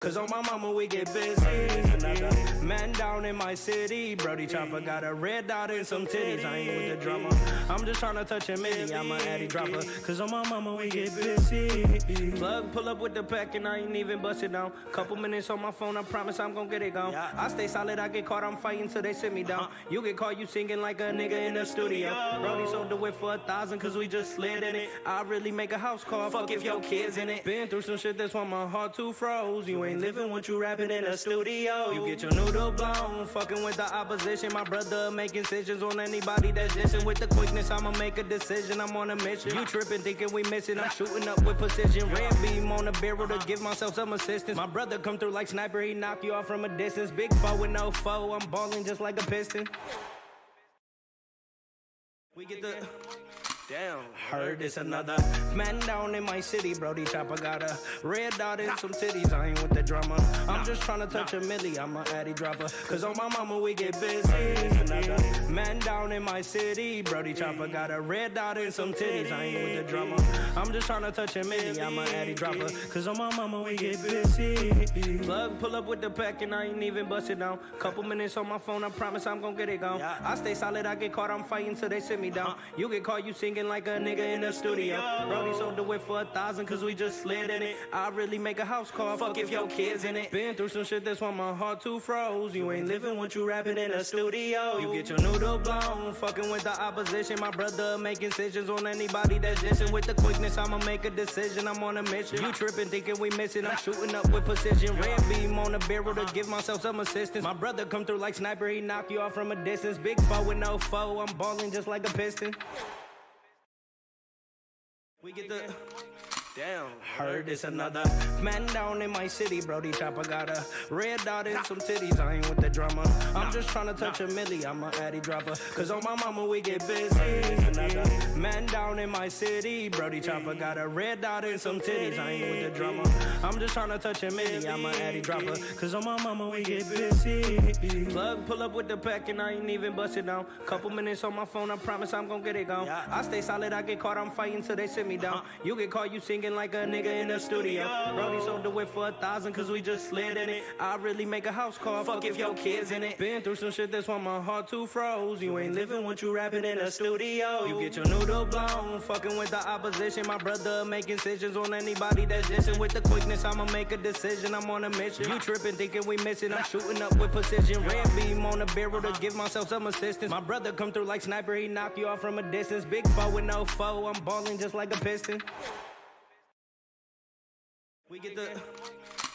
Cause on my mama we get busy. Another man down in my city. Brody Chopper got a red dot and some titties. I ain't with the drama. I'm just tryna touch a midi. I'm a addy dropper. Cause on my mama we get busy. Plug pull up with the pack and I ain't even bust it down. Couple minutes on my phone, I promise I'm gon' get it gone. I stay solid, I get caught, I'm fighting till they sit me down. You get caught, you singing like a nigga in the studio. Brody sold the whip for 1,000 cause we just slid in it. I really make a house call, fuck if your kids in it. Been through some shit, that's why my heart too froze. You ain't living what you rapping in a studio. You get your noodle blown, fucking with the opposition. My brother making decisions on anybody that's dissing. With the quickness, I'ma make a decision. I'm on a mission. You tripping, thinking we missing. I'm shooting up with precision. Red beam on the barrel to give myself some assistance. My brother come through like sniper, he knock you off from a distance. Big foe with no foe, I'm balling just like a piston. We get the damn, heard it's another man down in my city. Brody Chopper got a red dot and some titties. I ain't with the drama. I'm just tryna touch a milli. I'm a addy dropper. Cause on my mama we get busy. Another man down in my city. Brody Chopper got a red dot and some titties. I ain't with the drama. I'm just tryna touch a milli. I'm a addy dropper. Cause on my mama we get busy. Plug pull up with the pack and I ain't even bust it down. Couple minutes on my phone, I promise I'm gon' get it gone. I stay solid, I get caught, I'm fighting till they sit me down. You get caught, you singing like a nigga in the studio. Brody sold the whip for 1,000 cause we just slid in it. I really make a house call, fuck if your kids in it. Been through some shit, that's why my heart too froze. You ain't living what you rapping in a studio. You get your noodle blown, fucking with the opposition. My brother making decisions on anybody that's dissing. With the quickness, I'ma make a decision. I'm on a mission. You tripping, thinking we missing. I'm shooting up with precision. Red beam on the barrel to give myself some assistance. My brother come through like sniper, he knock you off from a distance. Big foe with no foe, I'm balling just like a piston. We get the damn, heard it's another man down in my city. Brody Chopper got a red dot and some titties. I ain't with the drama. I'm just tryna touch a milli. I'm a addy dropper. Cause on my mama we get busy. Another man down in my city. Brody Chopper got a red dot and some titties. I ain't with the drama. I'm just tryna touch a milli. I'm a addy dropper. Cause on my mama we get busy. Plug pull up with the pack and I ain't even bust it down. Couple minutes on my phone, I promise I'm gon' get it gone. I stay solid, I get caught, I'm fighting till they sit me down. You get caught, you singing like a nigga in the studio. Brody sold the whip for 1,000 cause we just slid in it. I really make a house call, fuck if your kids in it. Been through some shit, that's why my heart too froze. You ain't living what you rapping in a studio. You get your noodle blown, fucking with the opposition. My brother making decisions on anybody that's dissing. With the quickness, I'ma make a decision. I'm on a mission. You tripping, thinking we missing. I'm shooting up with precision. Red beam on the barrel to give myself some assistance. My brother come through like sniper, he knock you off from a distance. Big foe with no foe, I'm balling just like a piston. We get the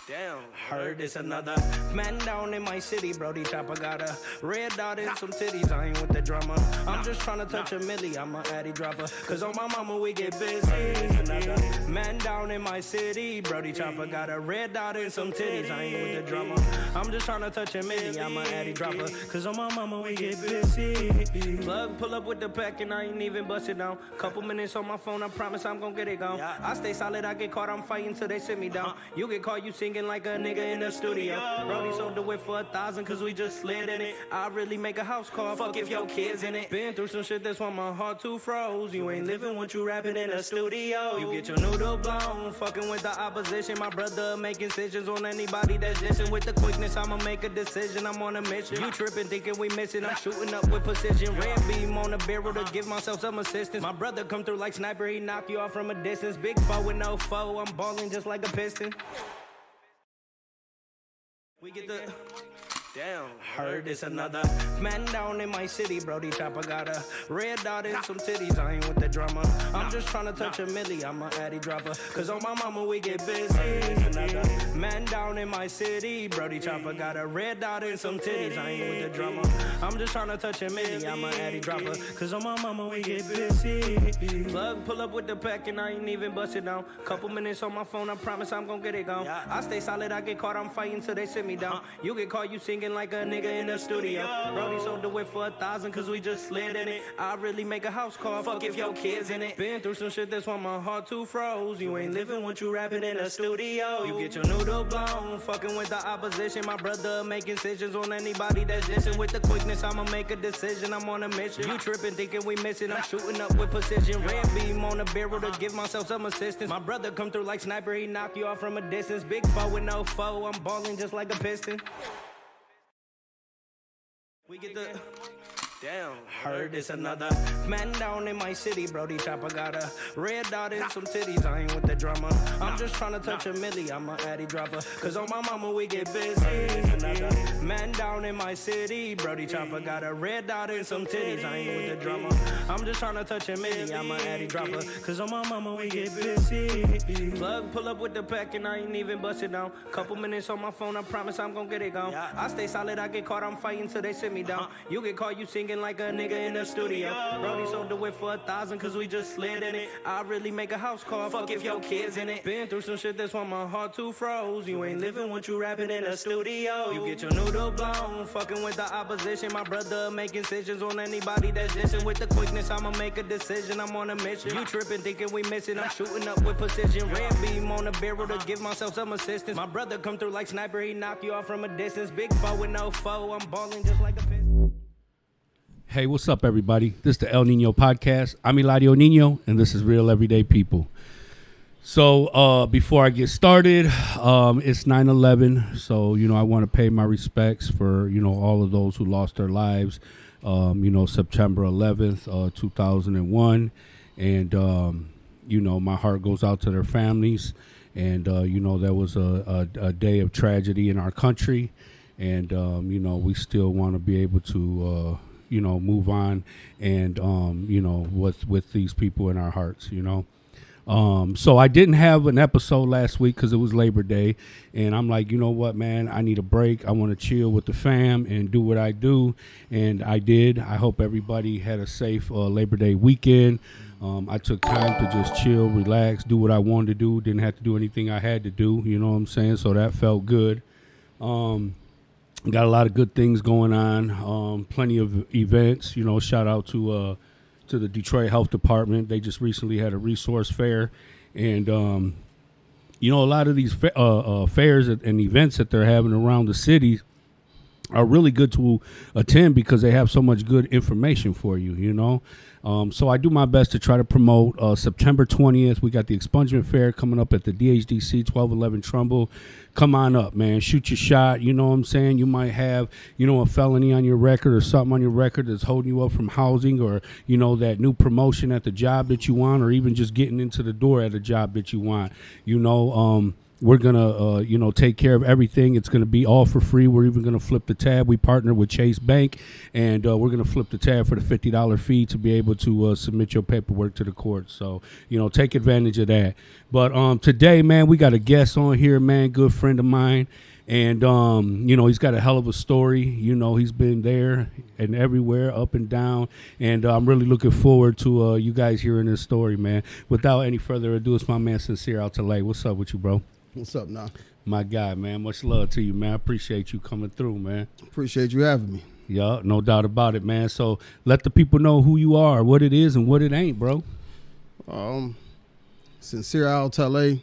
damn, heard it's another man down in my city. Brody Chopper got a red dot and some titties. I ain't with the drama. I'm just tryna touch a milli. I'm a addy dropper. Cause on my mama we get busy. Another man down in my city. Brody Chopper got a red dot and some titties. I ain't with the drama. I'm just tryna touch a milli. I'm a addy dropper. Cause on my mama we get busy. Plug pull up with the pack and I ain't even bust it down. Couple minutes on my phone, I promise I'm gon' get it gone. I stay solid, I get caught, I'm fighting till they sit me down. You get caught, you singing like a nigga in the studio. Brody sold the whip for 1,000 cause we just slid in it. I really make a house call, fuck if your kids in it. Been through some shit, that's why my heart too froze. You ain't living what you rapping in a studio. You get your noodle blown, fucking with the opposition. My brother making decisions on anybody that's dissing. With the quickness, I'ma make a decision. I'm on a mission. You tripping, thinking we missing. I'm shooting up with precision. Red beam on the barrel to give myself some assistance. My brother come through like sniper, he knock you off from a distance. Big foe with no foe, I'm balling just like a piston. We get the damn, heard it's another man down in my city. Brody Chopper got a red dot and some titties. I ain't with the drama. I'm just tryna touch a milli. I'm a addy dropper. Cause on my mama we get busy. Another man down in my city. Brody Chopper got a red dot and some titties. I ain't with the drama. I'm just tryna touch a milli. I'm a addy dropper. Cause on my mama we get busy. Plug pull up with the pack and I ain't even bust it down. Couple minutes on my phone, I promise I'm gon' get it gone. I stay solid, I get caught, I'm fighting till they sit me down. You get caught, you singing singing like a nigga in the studio. Brody sold the whip for 1,000 cause we just slid in it. I really make a house call, fuck if your kids in it. Been through some shit that's why my heart too froze. You ain't living what you rapping in a studio. You get your noodle blown, fucking with the opposition. My brother making decisions on anybody that's dissing. With the quickness, I'ma make a decision. I'm on a mission. You tripping, thinking we missing. I'm shooting up with precision. Red beam on the barrel to give myself some assistance. My brother come through like sniper, he knock you off from a distance. Big foe with no foe, I'm balling just like a piston. We get the... Damn, heard it's another man down in my city, Brody Chopper got a red dot in some titties, I ain't with the drama. I'm just trying to touch a milli, I'm a addy dropper. Cause on my mama we get busy. Man down in my city, Brody Chopper got a red dot in some titties, I ain't with the drama. I'm just trying to touch a milli, I'm a addy dropper. Cause on my mama we get busy. Plug, pull up with the pack and I ain't even bust it down. Couple minutes on my phone, I promise I'm gonna get it gone. I stay solid, I get caught, I'm fighting till they sit me down. You get caught, you singing like a nigga in the studio. Brody sold the whip for 1,000 cause we just slid in it. I really make a house call, fuck if your kids in it. Been through some shit that's why my heart too froze. You ain't living what you rapping in a studio. You get your noodle blown, fucking with the opposition. My brother making decisions on anybody that's dissing. With the quickness, I'ma make a decision. I'm on a mission. You tripping, thinking we missing. I'm shooting up with precision. Red beam on the barrel to give myself some assistance. My brother come through like sniper, he knock you off from a distance. Big foe with no foe, I'm balling just like a piston. Hey, what's up, everybody? This is the El Nino Podcast. I'm Eladio Nino, and this is Real Everyday People. So before I get started, it's 9/11. So, I want to pay my respects for, all of those who lost their lives, September 11th, 2001. And, my heart goes out to their families. And, that was a day of tragedy in our country. And, we still want to be able to... move on and, with these people in our hearts, So I didn't have an episode last week because it was Labor Day. And I'm like, you know what, man, I need a break. I want to chill with the fam and do what I do. And I did. I hope everybody had a safe Labor Day weekend. I took time to just chill, relax, do what I wanted to do. Didn't have to do anything I had to do. You know what I'm saying? So that felt good. Got a lot of good things going on, plenty of events, shout out to the Detroit Health Department. They just recently had a resource fair. And, a lot of these fairs and events that they're having around the city are really good to attend because they have so much good information for you, So I do my best to try to promote September 20th. We got the Expungement Fair coming up at the DHDC 1211 Trumbull. Come on up, man. Shoot your shot. You know what I'm saying? You might have, a felony on your record or something on your record that's holding you up from housing or, that new promotion at the job that you want or even just getting into the door at a job that you want. We're going to, take care of everything. It's going to be all for free. We're even going to flip the tab. We partner with Chase Bank, and we're going to flip the tab for the $50 fee to be able to submit your paperwork to the court. So, take advantage of that. But today, man, we got a guest on here, man, good friend of mine. And, he's got a hell of a story. He's been there and everywhere, up and down. And I'm really looking forward to you guys hearing his story, man. Without any further ado, it's my man Cincere out to lay. What's up with you, bro? What's up, now? My guy, man. Much love to you, man. I appreciate you coming through, man. Appreciate you having me. Yeah, no doubt about it, man. So let the people know who you are, what it is, and what it ain't, bro. Cincere out to LA.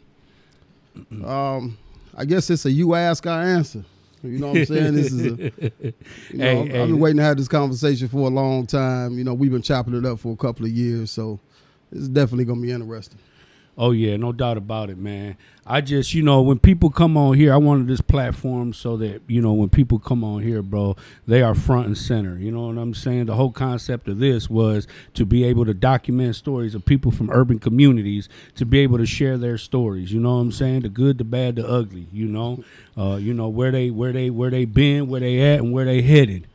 I guess it's a you ask, I answer. You know what I'm saying? This is I've been waiting to have this conversation for a long time. We've been chopping it up for a couple of years, so it's definitely going to be interesting. Oh, yeah, no doubt about it, man. I just, when people come on here, I wanted this platform so that, when people come on here, bro, they are front and center. You know what I'm saying? The whole concept of this was to be able to document stories of people from urban communities, to be able to share their stories. You know what I'm saying? The good, the bad, the ugly, where they been, where they at, and where they headed.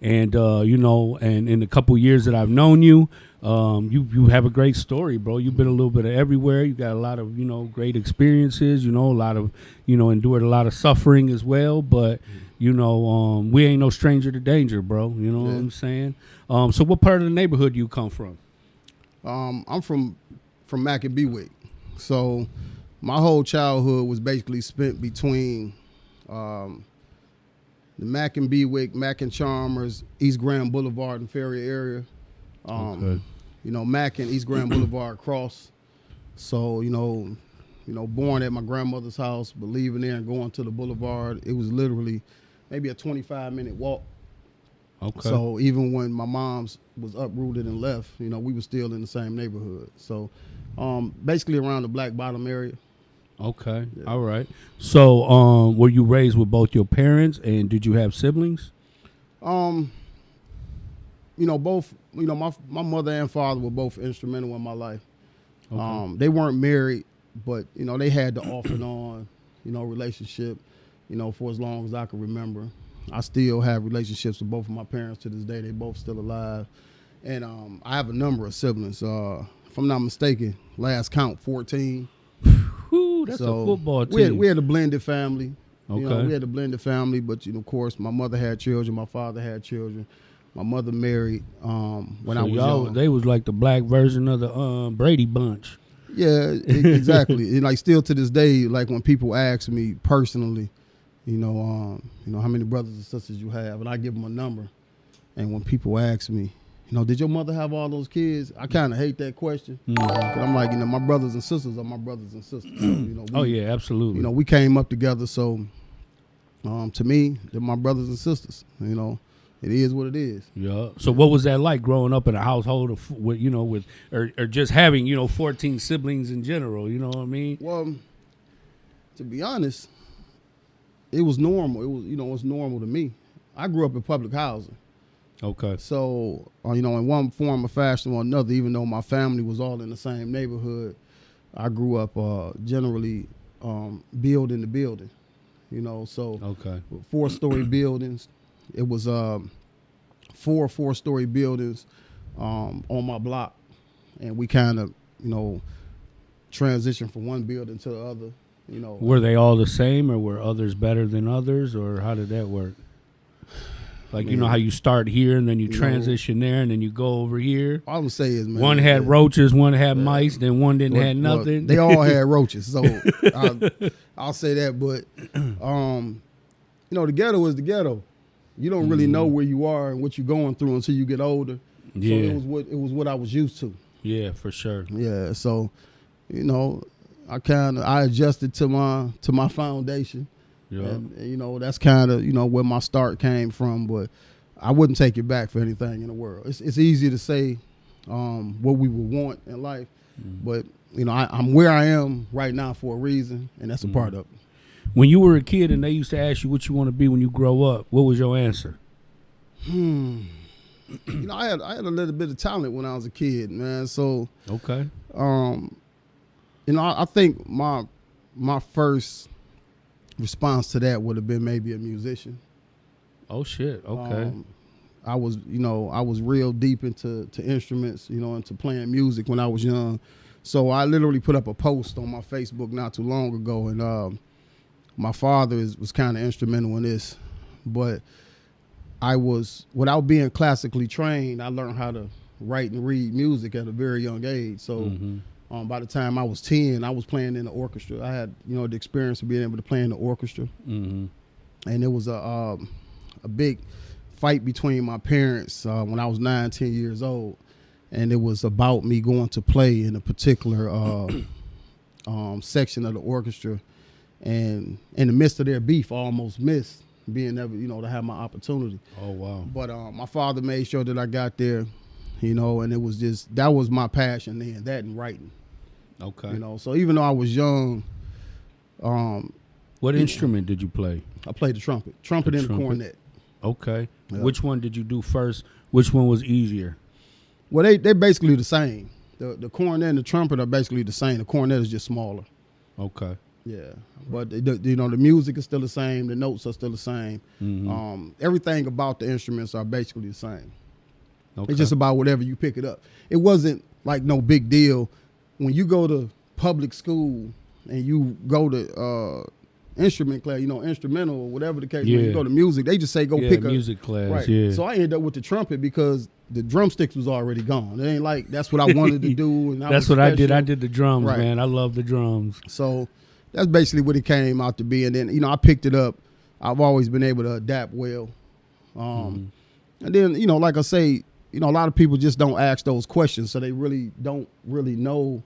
And, and in the couple years that I've known you, you have a great story, bro. You've been a little bit of everywhere. You got a lot of, great experiences, a lot of, endured a lot of suffering as well. But, we ain't no stranger to danger, bro. You know what I'm saying? So what part of the neighborhood do you come from? I'm from Mack and Bewick. So my whole childhood was basically spent between the Mack and Bewick, Mack and Chalmers, East Grand Boulevard and Ferry area. Okay. You know, Mack and East Grand Boulevard cross. So, you know, born at my grandmother's house, but leaving there and going to the boulevard, it was literally maybe a 25-minute walk. Okay. So even when my mom's was uprooted and left, you know, we were still in the same neighborhood. So basically around the Black Bottom area. Okay. Yeah. All right. So were you raised with both your parents, and did you have siblings? You know, both, you know, my mother and father were both instrumental in my life. Okay. They weren't married, but, you know, they had the off and on, you know, relationship, you know, for as long as I can remember. I still have relationships with both of my parents to this day. They both still alive. And I have a number of siblings. If I'm not mistaken, last count, 14. Whew, that's so a football team. We had a blended family. Okay. You know, we had a blended family, but, you know, of course, my mother had children. My father had children. My mother married when I was young. They was like the black version of the Brady Bunch. Yeah, exactly. And like still to this day, like when people ask me personally, you know, how many brothers and sisters you have, and I give them a number. And when people ask me, you know, did your mother have all those kids? I kind of hate that question. Mm-hmm. I'm like, you know, my brothers and sisters are my brothers and sisters. So, you know, oh yeah, absolutely. You know, we came up together. So, to me, they're my brothers and sisters. You know, it is what it is. Yeah. So, what was that like growing up in a household of, with, you know, with or just having, you know, 14 siblings in general? You know what I mean? Well, to be honest, it was normal. It was, you know, it's normal to me. I grew up in public housing. Okay. So, you know, in one form or fashion or another, even though my family was all in the same neighborhood, I grew up generally building the building, you know. So, okay. 4-story buildings. It was 4 4-story buildings on my block. And we kind of, you know, transitioned from one building to the other, you know. Were they all the same, or were others better than others, or how did that work? Like, man, you know how you start here and then you transition there and then you go over here? All I would say is, man, one had roaches, one had mice, then one didn't have nothing. They all had roaches, so I'll say that. But, you know, the ghetto is the ghetto. You don't really know where you are and what you're going through until you get older. Yeah. So it was what I was used to. Yeah, for sure. Yeah, so, you know, I adjusted to my foundation. Yeah. And, you know, that's kind of, you know, where my start came from, but I wouldn't take it back for anything in the world. It's easy to say what we would want in life, but, you know, I'm where I am right now for a reason, and that's a part of it. When you were a kid and they used to ask you what you want to be when you grow up, what was your answer? You know, I had a little bit of talent when I was a kid, man. So, okay. You know, I think my first response to that would have been maybe a musician. Oh shit! Okay. I was real deep into instruments, you know, into playing music when I was young. So I literally put up a post on my Facebook not too long ago, and my father was kind of instrumental in this. But without being classically trained, I learned how to write and read music at a very young age. So. By the time I was 10, I was playing in the orchestra. I had, you know, the experience of being able to play in the orchestra. And it was a big fight between my parents when I was 9, 10 years old. And it was about me going to play in a particular section of the orchestra. And in the midst of their beef, I almost missed being able, you know, to have my opportunity. Oh, wow. But my father made sure that I got there, you know, and it was just, that was my passion then, that and writing. Okay. You know, so even though I was young. What instrument did you play? I played the trumpet and the cornet. Okay. Yeah. Which one did you do first? Which one was easier? Well, they're basically the same. The cornet and the trumpet are basically the same. The cornet is just smaller. Okay. Yeah. But, you know, the music is still the same. The notes are still the same. Everything about the instruments are basically the same. Okay. It's just about whatever you pick it up. It wasn't like no big deal. When you go to public school and you go to instrument class, you know, instrumental or whatever the case, when you go to music, they just say go pick up music class. Right. Yeah. So I ended up with the trumpet because the drumsticks was already gone. It ain't like that's what I wanted to do. And that's what I did. I did the drums, man. I love the drums. So that's basically what it came out to be. And then, you know, I picked it up I've always been able to adapt well. And then, you know, like I say, you know, a lot of people just don't ask those questions, so they really don't really know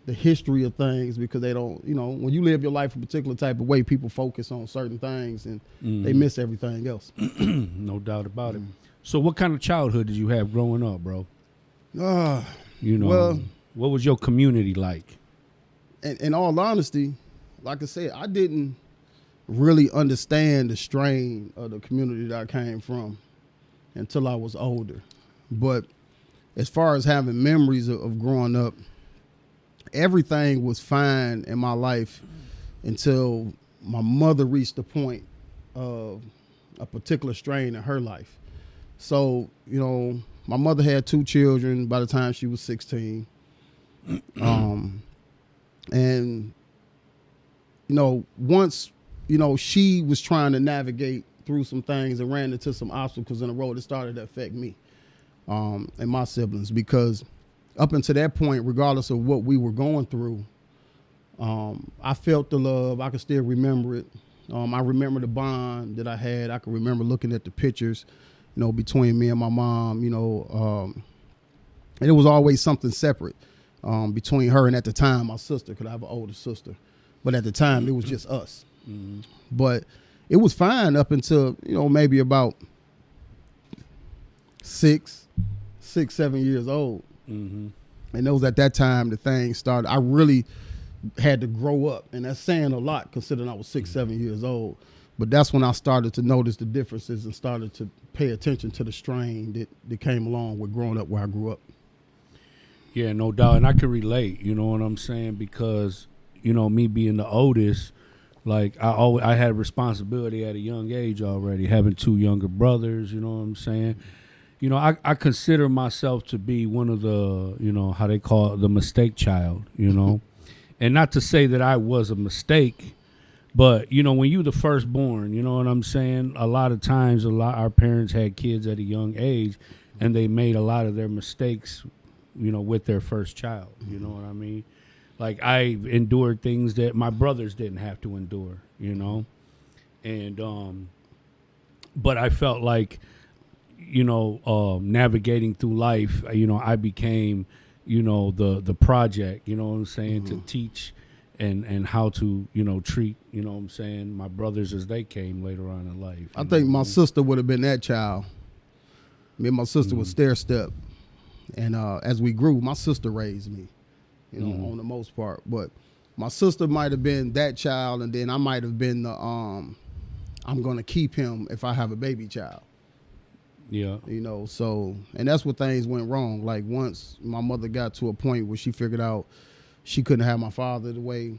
the history of things, because they don't, you know, when you live your life a particular type of way, people focus on certain things and they miss everything else. No doubt about it. So what kind of childhood did you have growing up, bro? You know, well, what was your community like? In all honesty, like I said, I didn't really understand the strain of the community that I came from until I was older. But as far as having memories of growing up, everything was fine in my life until my mother reached the point of a particular strain in her life. So, you know, my mother had 2 children by the time she was 16. And, you know, once, you know, she was trying to navigate through some things and ran into some obstacles in the road, it started to affect me and my siblings, because up until that point, regardless of what we were going through, I felt the love. I can still remember it. I remember the bond that I had. I can remember looking at the pictures, you know, between me and my mom, you know, and it was always something separate between her and, at the time, my sister, because I have an older sister. But at the time, it was just us. But it was fine up until, you know, maybe about 6, 7 years old. And it was at that time the thing started. I really had to grow up, and that's saying a lot considering I was 6, 7 years old. But that's when I started to notice the differences and started to pay attention to the strain that came along with growing up where I grew up. Yeah, no doubt. And I can relate, you know what I'm saying? Because, you know, me being the oldest, like I had responsibility at a young age already, having 2 younger brothers, you know what I'm saying? You know, I consider myself to be one of the, you know, how they call it, the mistake child, you know? And not to say that I was a mistake, but, you know, when you the firstborn, you know what I'm saying? A lot of times, our parents had kids at a young age, and they made a lot of their mistakes, you know, with their first child, you know what I mean? Like, I endured things that my brothers didn't have to endure, you know? And, but I felt like, you know, navigating through life, you know, I became, you know, the project, you know what I'm saying, to teach and how to, you know, treat, you know what I'm saying, my brothers as they came later on in life. I think my sister would have been that child. Me and my sister was stair-step. And as we grew, my sister raised me, you know, on the most part. But my sister might have been that child, and then I might have been the, I'm going to keep him if I have a baby child. Yeah. You know, so, and that's where things went wrong. Like, once my mother got to a point where she figured out she couldn't have my father the way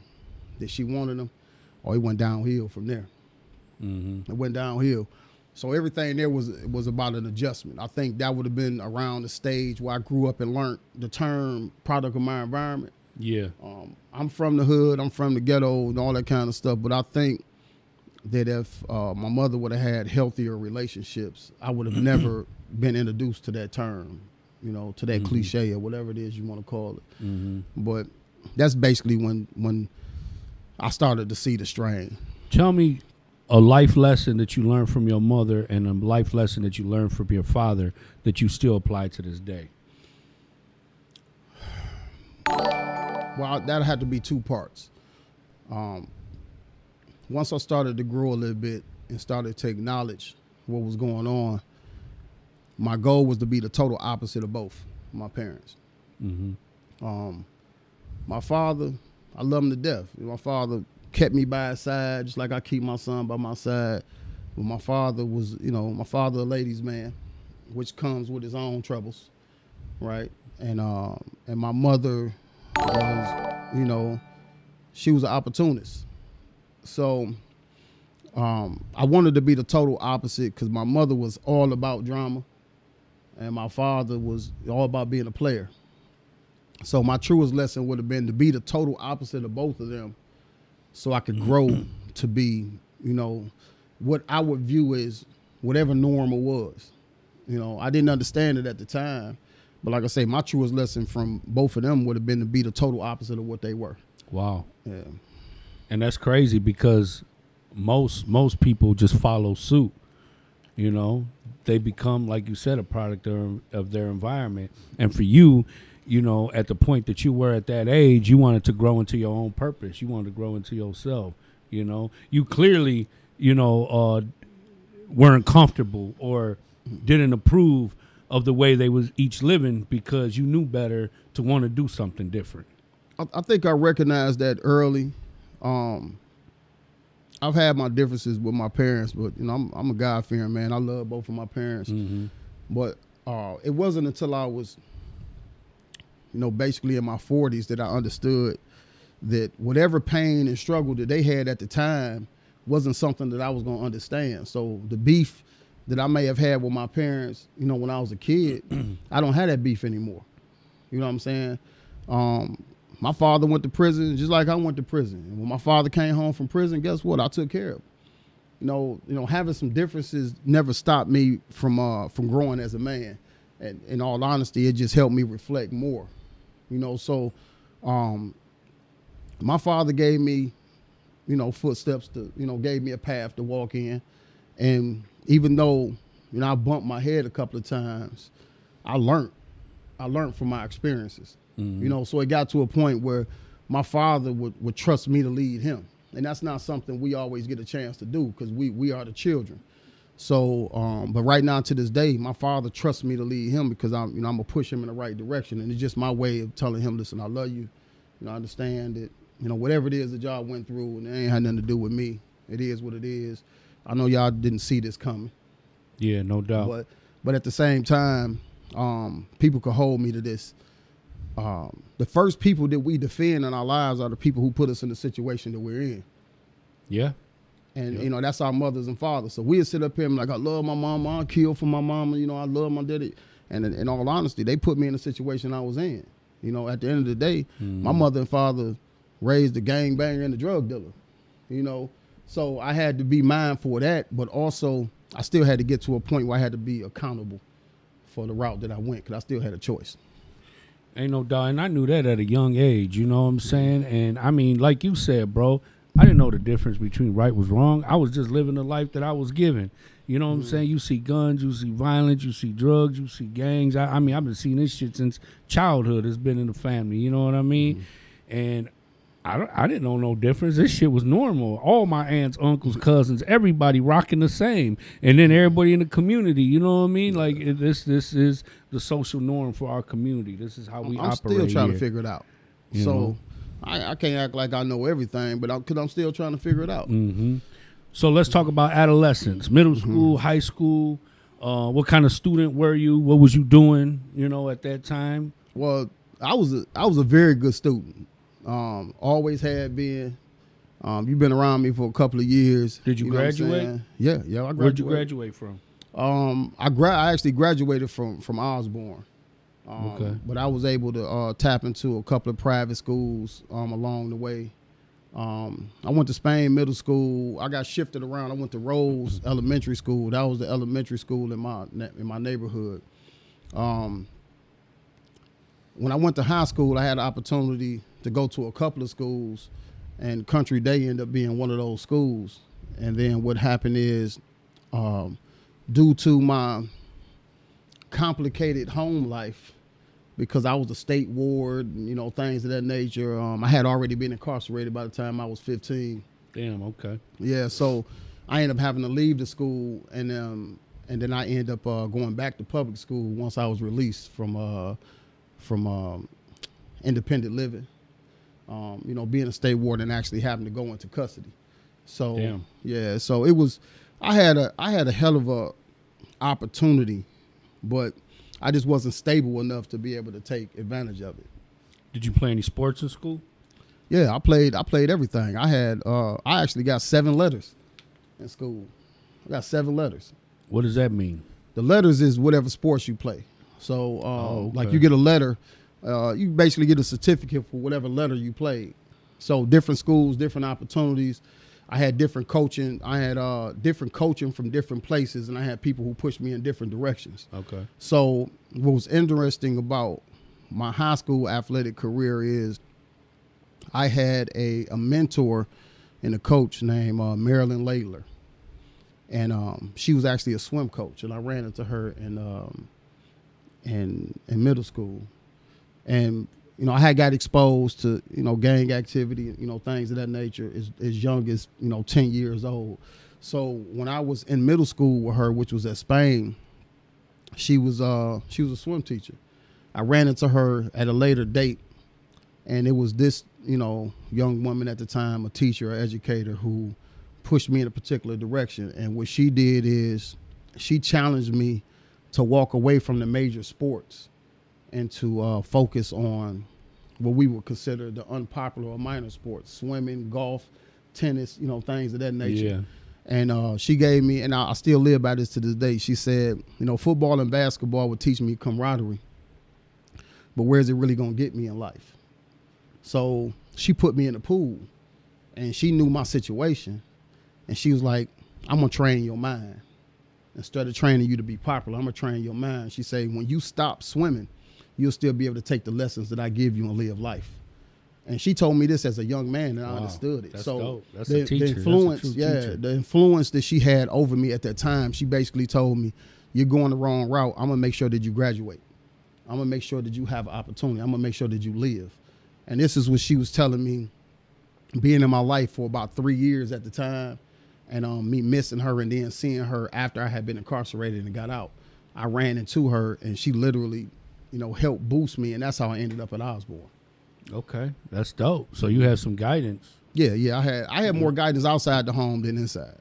that she wanted him, or it went downhill from there. It went downhill. So everything there was about an adjustment. I think that would have been around the stage where I grew up and learned the term product of my environment. Yeah. I'm from the hood, I'm from the ghetto and all that kind of stuff, but I think that if my mother would have had healthier relationships, I would have never been introduced to that term, you know, to that cliche or whatever it is you want to call it. But that's basically when I started to see the strain. Tell me a life lesson that you learned from your mother and a life lesson that you learned from your father that you still apply to this day. Well, that had to be 2 parts. Once I started to grow a little bit and started to acknowledge what was going on, my goal was to be the total opposite of both my parents. My father, I love him to death. My father kept me by his side just like I keep my son by my side. But my father was, you know, my father a ladies' man, which comes with his own troubles, right? And my mother was, you know, she was an opportunist. So I wanted to be the total opposite because my mother was all about drama and my father was all about being a player. So my truest lesson would have been to be the total opposite of both of them so I could grow to be, you know, what I would view as whatever normal was. You know, I didn't understand it at the time. But like I say, my truest lesson from both of them would have been to be the total opposite of what they were. Wow. Yeah. And that's crazy because most people just follow suit. You know, they become, like you said, a product of their environment. And for you, you know, at the point that you were at that age, you wanted to grow into your own purpose. You wanted to grow into yourself. You know, you clearly, you know, weren't comfortable or didn't approve of the way they was each living because you knew better to want to do something different. I think I recognized that early. I've had my differences with my parents, but you know, I'm a God-fearing man. I love both of my parents, but it wasn't until I was, you know, basically in my 40s that I understood that whatever pain and struggle that they had at the time wasn't something that I was going to understand. So the beef that I may have had with my parents, you know, when I was a kid, I don't have that beef anymore. You know what I'm saying? My father went to prison just like I went to prison. And when my father came home from prison, guess what? I took care of him. You know, having some differences never stopped me from growing as a man. And in all honesty, it just helped me reflect more. You know, so my father gave me, you know, footsteps to, you know, gave me a path to walk in. And even though, you know, I bumped my head a couple of times, I learned from my experiences. You know, so it got to a point where my father would trust me to lead him. And that's not something we always get a chance to do because we are the children. So, but right now to this day, my father trusts me to lead him because I'm gonna push him in the right direction. And it's just my way of telling him, listen, I love you. You know, I understand that, you know, whatever it is that y'all went through and it ain't had nothing to do with me. It is what it is. I know y'all didn't see this coming. Yeah, no doubt. But at the same time, people could hold me to this. The first people that we defend in our lives are the people who put us in the situation that we're in. Yeah. And, you know, that's our mothers and fathers. So we'll sit up here and be like, I love my mama. I'll kill for my mama. You know, I love my daddy. And in all honesty, they put me in the situation I was in. You know, at the end of the day, my mother and father raised the gangbanger and the drug dealer. You know, so I had to be mindful of that. But also, I still had to get to a point where I had to be accountable for the route that I went because I still had a choice. Ain't no doubt. And I knew that at a young age, you know what I'm saying? And I mean, like you said, bro, I didn't know the difference between right was wrong. I was just living the life that I was given. You know what I'm saying? You see guns, you see violence, you see drugs, you see gangs. I mean, I've been seeing this shit since childhood. It's been in the family, you know what I mean? And I didn't know no difference. This shit was normal. All my aunts, uncles, cousins, everybody rocking the same. And then everybody in the community, you know what I mean? Like this is the social norm for our community. This is how we operate. I'm still trying here. to figure it out. You so know? I can't act like I know everything, but because I'm still trying to figure it out. Mm-hmm. So let's talk about adolescence, middle school, high school. What kind of student were you? What was you doing, you know, at that time? Well, I was a very good student. Always had been. You've been around me for a couple of years. Did you graduate? Yeah, I graduated. Where'd you graduate from? I actually graduated from Osborne. Okay. But I was able to tap into a couple of private schools along the way. I went to Spain Middle School. I got shifted around. I went to Rose Elementary School. That was the elementary school in my neighborhood. When I went to high school, I had the opportunity to go to a couple of schools, and Country Day ended up being one of those schools. And then what happened is, due to my complicated home life, because I was a state ward, you know, things of that nature, I had already been incarcerated by the time I was 15. Damn, okay. Yeah, so I ended up having to leave the school, and then I ended up going back to public school once I was released from independent living. You know, being a state ward and actually having to go into custody. So damn. Yeah, so it was. I had a hell of a opportunity, but I just wasn't stable enough to be able to take advantage of it. Did you play any sports in school? Yeah, I played everything. I actually got 7 letters in school. I got 7 letters. What does that mean? The letters is whatever sports you play. So okay. Like you get a letter, you basically get a certificate for whatever letter you played. So different schools, different opportunities. I had different coaching. I had different coaching from different places, and I had people who pushed me in different directions. Okay. So what was interesting about my high school athletic career is I had a mentor and a coach named Marilyn Layler. And she was actually a swim coach, and I ran into her in middle school. And I had got exposed to gang activity, things of that nature as young as 10 years old. So when I was in middle school with her, which was at Spain, she was a swim teacher. I ran into her at a later date, and it was this young woman at the time, a teacher or educator, who pushed me in a particular direction. And what she did is she challenged me to walk away from the major sports and to focus on what we would consider the unpopular or minor sports: swimming, golf, tennis, things of that nature. Yeah. And she gave me, and I still live by this to this day, she said, football and basketball would teach me camaraderie, but where's it really going to get me in life? So she put me in the pool, and she knew my situation, and she was like, I'm going to train your mind. Instead of training you to be popular, I'm going to train your mind. She said, when you stop swimming, you'll still be able to take the lessons that I give you and live life. And she told me this as a young man, and I understood it. That's so dope. That's the, a teacher. the influence, That's a true teacher. the influence that she had over me at that time, she basically told me, you're going the wrong route. I'm going to make sure that you graduate. I'm going to make sure that you have an opportunity. I'm going to make sure that you live. And this is what she was telling me, being in my life for about 3 years at the time, and me missing her and then seeing her after I had been incarcerated and got out. I ran into her, and she literally, helped boost me, and that's how I ended up at Osborne. Okay, that's dope. So you had some guidance. Yeah. I had more guidance outside the home than inside.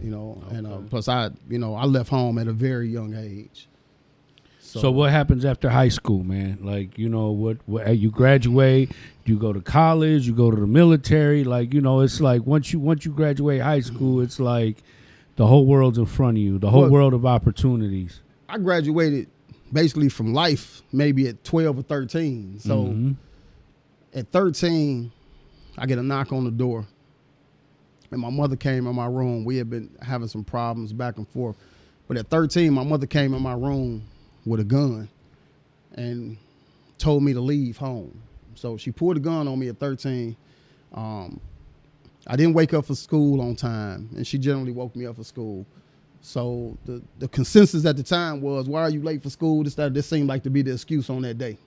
Okay. And plus I left home at a very young age. So what happens after high school, man? Like, what you graduate, you go to college, you go to the military. Like, it's like once you graduate high school, it's like the whole world's in front of you, the whole world of opportunities. I graduated basically from life maybe at 12 or 13. So at 13, I get a knock on the door, and my mother came in my room. We had been having some problems back and forth. But at 13, my mother came in my room with a gun and told me to leave home. So she pulled a gun on me at 13. I didn't wake up for school on time, and she generally woke me up for school. So the consensus at the time was, why are you late for school? This seemed like to be the excuse on that day.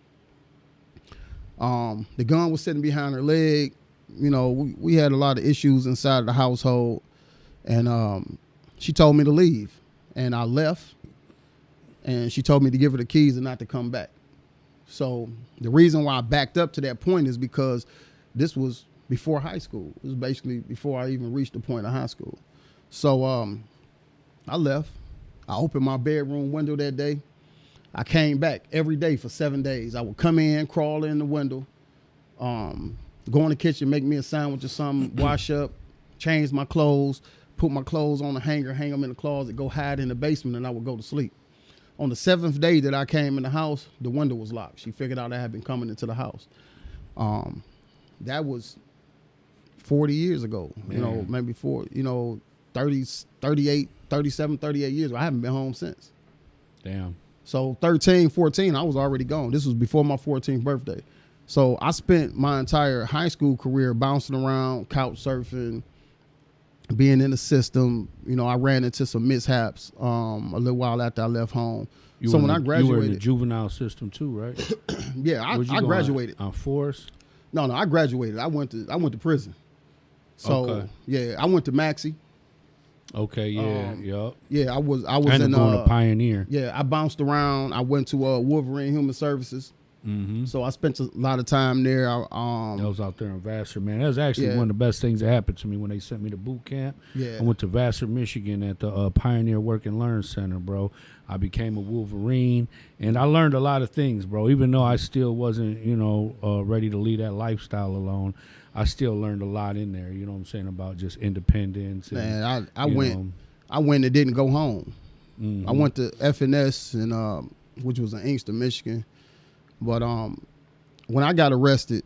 The gun was sitting behind her leg. We had a lot of issues inside of the household, and she told me to leave, and I left, and she told me to give her the keys and not to come back. So the reason why I backed up to that point is because this was before high school. It was basically before I even reached the point of high school. So I left. I opened my bedroom window that day. I came back every day for 7 days. I would come in, crawl in the window, go in the kitchen, make me a sandwich or something, wash up, change my clothes, put my clothes on a hanger, hang them in the closet, go hide in the basement, and I would go to sleep. On the 7th day that I came in the house, the window was locked. She figured out I had been coming into the house. That was 40 years ago, maybe 37, 38 years. I haven't been home since. Damn. So 13, 14, I was already gone. This was before my 14th birthday. So I spent my entire high school career bouncing around, couch surfing, being in the system. I ran into some mishaps a little while after I left home. When I graduated, you were in the juvenile system too, right? Yeah, I graduated. On force? No, I graduated. I went to prison. So okay. Yeah, I went to Maxie. Okay, yeah. Yeah, I was in going to Pioneer. Yeah, I bounced around. I went to Wolverine Human Services. Mm-hmm. So I spent a lot of time there. I was out there in Vassar, man. That was actually one of the best things that happened to me when they sent me to boot camp. Yeah. I went to Vassar, Michigan at the Pioneer Work and Learn Center, bro. I became a Wolverine, and I learned a lot of things, bro. Even though I still wasn't, ready to lead that lifestyle alone, I still learned a lot in there. You know what I'm saying, about just independence. And, man, I went and didn't go home. Mm-hmm. I went to FNS, and which was in Inkster, Michigan. But when I got arrested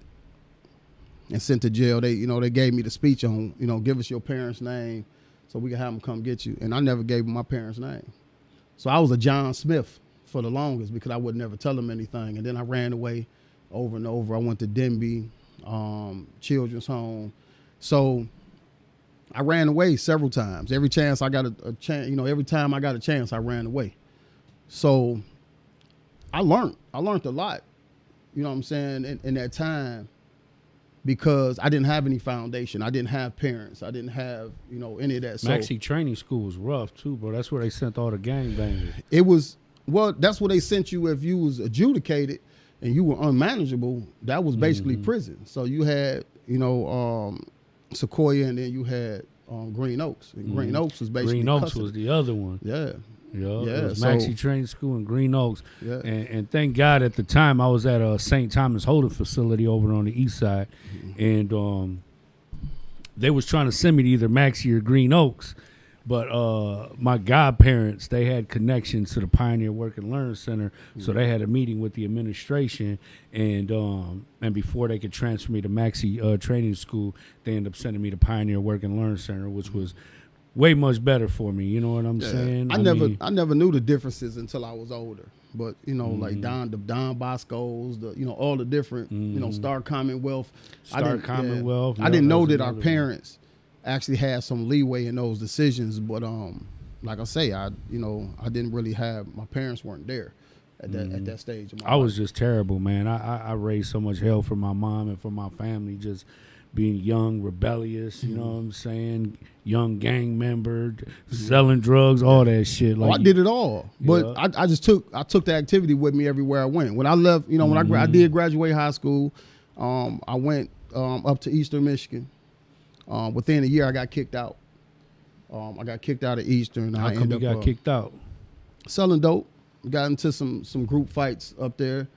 and sent to jail, they gave me the speech on, give us your parents' name so we can have them come get you. And I never gave them my parents' name. So I was a John Smith for the longest because I would never tell them anything. And then I ran away over and over. I went to Denby, Children's Home. So I ran away several times. Every chance I got a chance, every time I got a chance, I ran away. So I learned a lot, you know what I'm saying, in that time, because I didn't have any foundation. I didn't have parents. I didn't have, any of that. Maxie Training School was rough too, bro. That's where they sent all the gangbangers. It was, well, that's where they sent you if you was adjudicated and you were unmanageable. That was basically prison. So you had, Sequoia, and then you had Green Oaks. And Green Oaks was basically Green Oaks custody. was the other one. Yeah. Yeah, Yeah, it was so- Maxie Training School in Green Oaks. Yeah. And thank God at the time I was at a St. Thomas Holding facility over on the east side. And they was trying to send me to either Maxie or Green Oaks. But my godparents, they had connections to the Pioneer Work and Learn Center. So they had a meeting with the administration. And before they could transfer me to Maxie Training School, they ended up sending me to Pioneer Work and Learn Center, which was way much better for me. You know what I'm saying? I never knew the differences until I was older. But like the Don Bosco's, all the different, Star Commonwealth. Commonwealth. I didn't know that our parents actually had some leeway in those decisions. But like I say, I didn't really have, my parents weren't there at that stage of my life. I was just terrible, man. I raised so much hell for my mom and for my family, just being young, rebellious, you know what I'm saying? Young gang member, selling drugs, all that shit. Like, I did it all, but I took the activity with me everywhere I went. When I left, when I did graduate high school, I went up to Eastern Michigan. Within a year, I got kicked out. I got kicked out of Eastern. How come you got kicked out? Selling dope. Got into some group fights up there.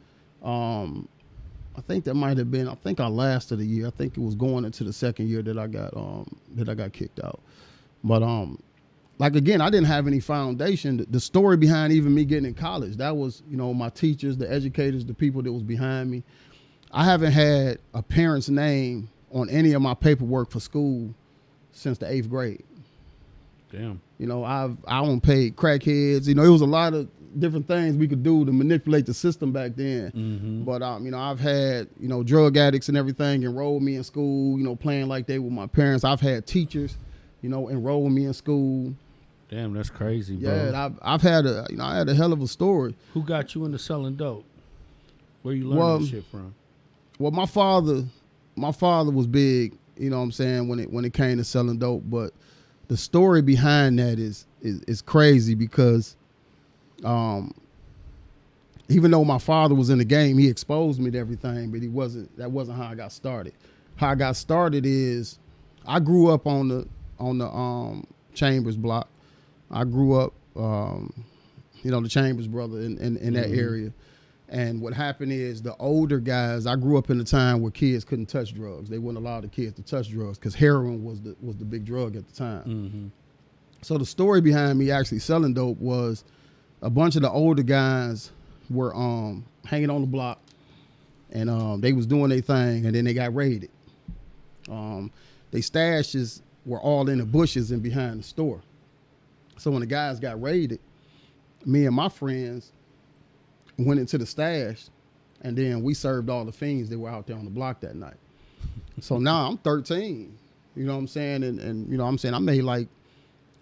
I think that might have been. I think I lasted a year. I think it was going into the second year that I got kicked out. But like again, I didn't have any foundation. The story behind even me getting in college, that was my teachers, the educators, the people that was behind me. I haven't had a parent's name on any of my paperwork for school since the 8th grade. Damn. I don't pay crackheads. It was a lot of different things we could do to manipulate the system back then. But I've had drug addicts and everything enroll me in school. Playing like they were my parents. I've had teachers, enroll me in school. Damn, that's crazy, bro. Yeah, I've had I had a hell of a story. Who got you into selling dope? Where you learned this shit from? Well, my father was big. What I'm saying, when it came to selling dope, but the story behind that is crazy because even though my father was in the game, he exposed me to everything, but that wasn't how I got started. How I got started is I grew up on the Chambers block. I grew up the Chambers brother in that area. And what happened is the older guys, I grew up in a time where kids couldn't touch drugs. They wouldn't allow the kids to touch drugs because heroin was the big drug at the time. So the story behind me actually selling dope was a bunch of the older guys were hanging on the block, and they was doing their thing, and then they got raided. They stashes were all in the bushes and behind the store. So when the guys got raided, me and my friends went into the stash, and then we served all the fiends that were out there on the block that night. So now I'm 13, you know what I'm saying? And I made like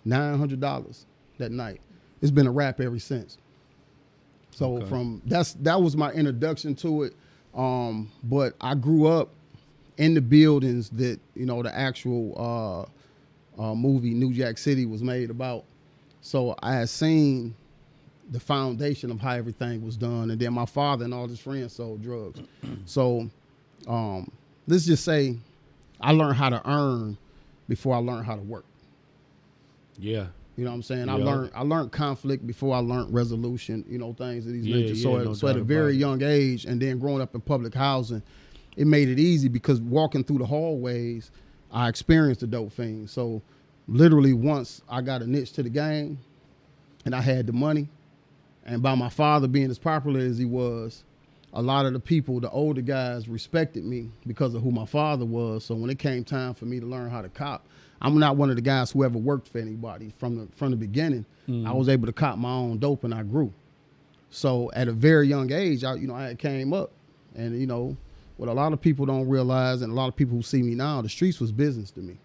$900 that night. It's been a wrap ever since. So that was my introduction to it. But I grew up in the buildings that, the actual movie New Jack City was made about. So I had seen the foundation of how everything was done. And then my father and all his friends sold drugs. So let's just say I learned how to earn before I learned how to work. Yeah. You know what I'm saying? Yeah. I learned conflict before I learned resolution, things of these nature. No So at a doubt very about it. young age, and then growing up in public housing, it made it easy because walking through the hallways, I experienced the dope fiend. So literally once I got a niche to the game and I had the money, and by my father being as popular as he was, a lot of the people, the older guys, respected me because of who my father was. So when it came time for me to learn how to cop, I'm not one of the guys who ever worked for anybody from the beginning. I was able to cop my own dope, and I grew. So at a very young age, I had came up, and what a lot of people don't realize, and a lot of people who see me now, the streets was business to me.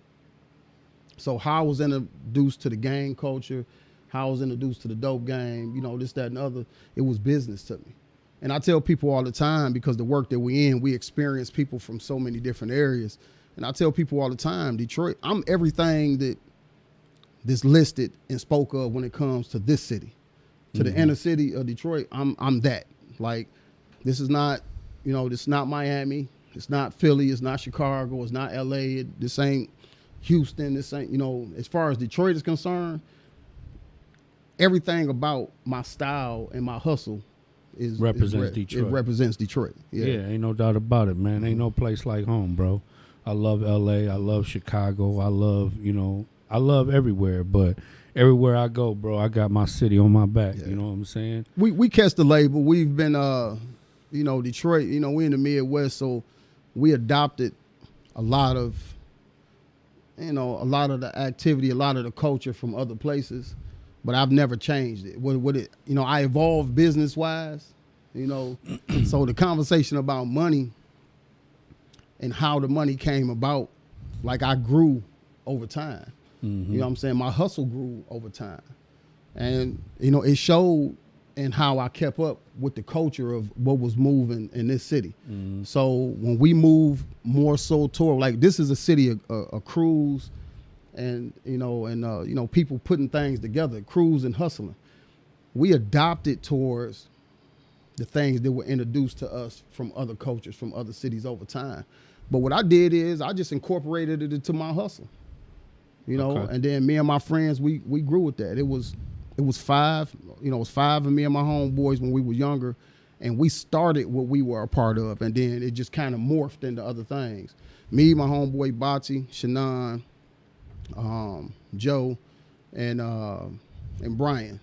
So how I was introduced to the gang culture, how I was introduced to the dope game, this, that, and other, it was business to me. And I tell people all the time, because the work that we experience people from so many different areas. And I tell people all the time, Detroit, I'm everything that's listed and spoke of when it comes to this city. To the inner city of Detroit, I'm that. Like, this is not, this is not Miami, it's not Philly, it's not Chicago, it's not LA, this ain't Houston, this ain't, as far as Detroit is concerned, everything about my style and my hustle represents Detroit. It represents Detroit. Yeah, ain't no doubt about it, man. Ain't no place like home, bro. I love LA, I love Chicago, I love everywhere, but everywhere I go, bro, I got my city on my back. Yeah. You know what I'm saying? We catch the label. We've been Detroit, we in the Midwest, so we adopted a lot of the activity, a lot of the culture from other places. But I've never changed it. I evolved business-wise, So the conversation about money and how the money came about, like, I grew over time. Mm-hmm. You know what I'm saying? My hustle grew over time. And, it showed in how I kept up with the culture of what was moving in this city. Mm-hmm. So when we move more so toward, like, this is a city of crews, and people putting things together, crews and hustling. We adopted towards the things that were introduced to us from other cultures, from other cities over time. But what I did is I just incorporated it into my hustle, okay. And then me and my friends, we grew with that. It was 5, it was 5 of me and my homeboys when we were younger, and we started what we were a part of, and then it just kind of morphed into other things. Me, my homeboy Bati, Shannon, Joe, and Brian,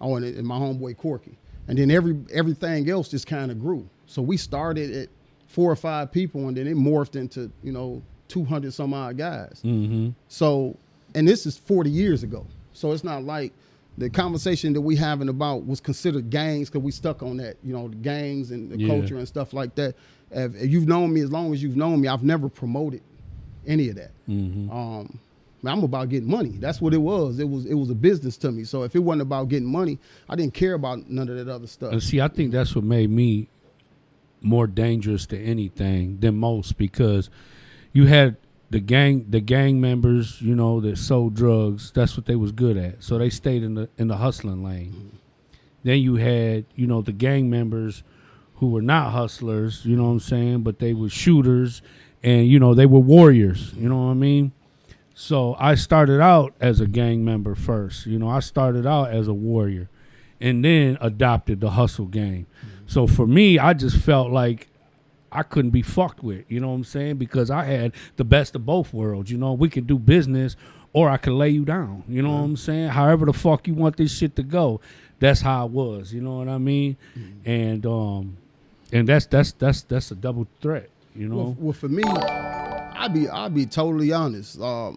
and my homeboy Corky, and then everything else just kind of grew. So we started at 4 or 5 people, and then it morphed into 200 some odd guys. Mm-hmm. So, and this is 40 years ago. So it's not like the conversation that we having about was considered gangs, because we stuck on that, the gangs and the culture and stuff like that. If you've known me as long as you've known me, I've never promoted any of that. Mm-hmm. I'm about getting money. That's what it was. It was a business to me. So if it wasn't about getting money, I didn't care about none of that other stuff. And see, I think that's what made me more dangerous to anything than most, because you had the gang members, that sold drugs. That's what they was good at. So they stayed in the hustling lane. Mm-hmm. Then you had, the gang members who were not hustlers, you know what I'm saying, but they were shooters, and they were warriors, you know what I mean? So I started out as a gang member first. I started out as a warrior and then adopted the hustle game. Mm-hmm. So for me, I just felt like I couldn't be fucked with, you know what I'm saying? Because I had the best of both worlds. We could do business, or I could lay you down, you know what I'm saying? However the fuck you want this shit to go, that's how it was, you know what I mean? Mm-hmm. And that's a double threat, Well, for me, I'll be totally honest. I